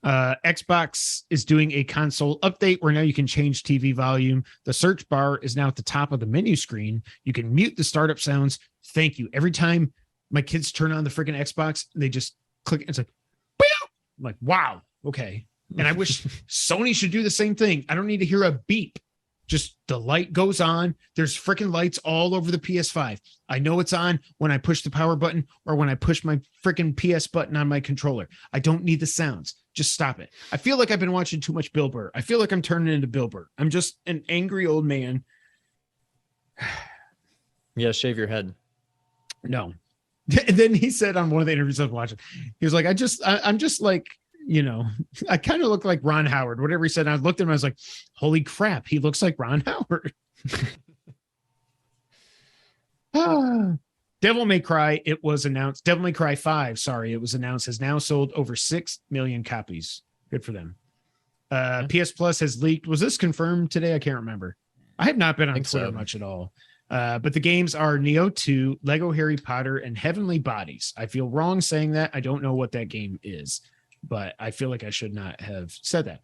Xbox is doing a console update where now you can change TV volume. The search bar is now at the top of the menu screen. You can mute the startup sounds. Thank you. Every time my kids turn on the freaking Xbox, they just click. It's like, boop! I'm like, wow, okay. And I wish Sony should do the same thing. I don't need to hear a beep. Just the light goes on. There's freaking lights all over the PS5. I know it's on when I push the power button or when I push my freaking PS button on my controller. I don't need the sounds. Just stop it. I feel like I've been watching too much Bill Burr. I feel like I'm turning into Bill Burr. I'm just an angry old man. Yeah, shave your head. No. And then he said on one of the interviews I was watching, he was like, I'm just like, you know, I kind of look like Ron Howard, whatever he said. And I looked at him, I was like, holy crap, he looks like Ron Howard. Devil May Cry, it was announced. Devil May Cry 5, sorry, it was announced, has now sold over 6 million copies. Good for them. PS Plus has leaked. Was this confirmed today? I can't remember. I have not been on Twitter much at all. But the games are Neo 2, Lego Harry Potter, and Heavenly Bodies. I feel wrong saying that. I don't know what that game is, but I feel like I should not have said that.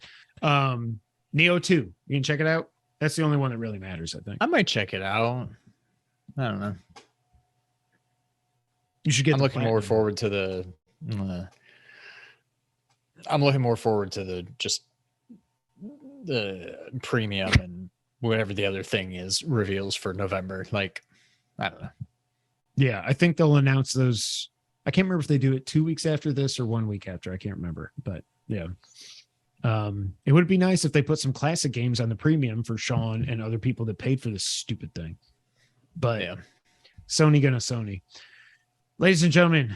Neo 2, you can check it out. That's the only one that really matters, I think. I might check it out. I don't know. You should get. I'm looking more forward to the. I'm looking more forward to the premium and whatever the other thing is reveals for November. Like, I don't know. Yeah, I think they'll announce those. I can't remember if they do it 2 weeks after this or 1 week after. I can't remember, but yeah. It would be nice if they put some classic games on the premium for Sean and other people that paid for this stupid thing. But yeah, Sony gonna Sony. Ladies and gentlemen,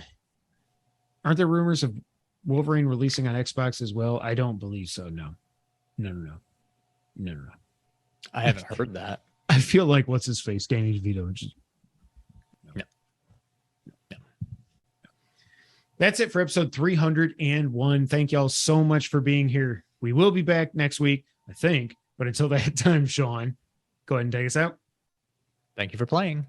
aren't there rumors of Wolverine releasing on Xbox as well? I don't believe so. No. I haven't heard that. I feel like what's his face, Danny DeVito. Just, no. That's it for episode 301. Thank y'all so much for being here. We will be back next week, I think. But until that time, Sean, go ahead and take us out. Thank you for playing.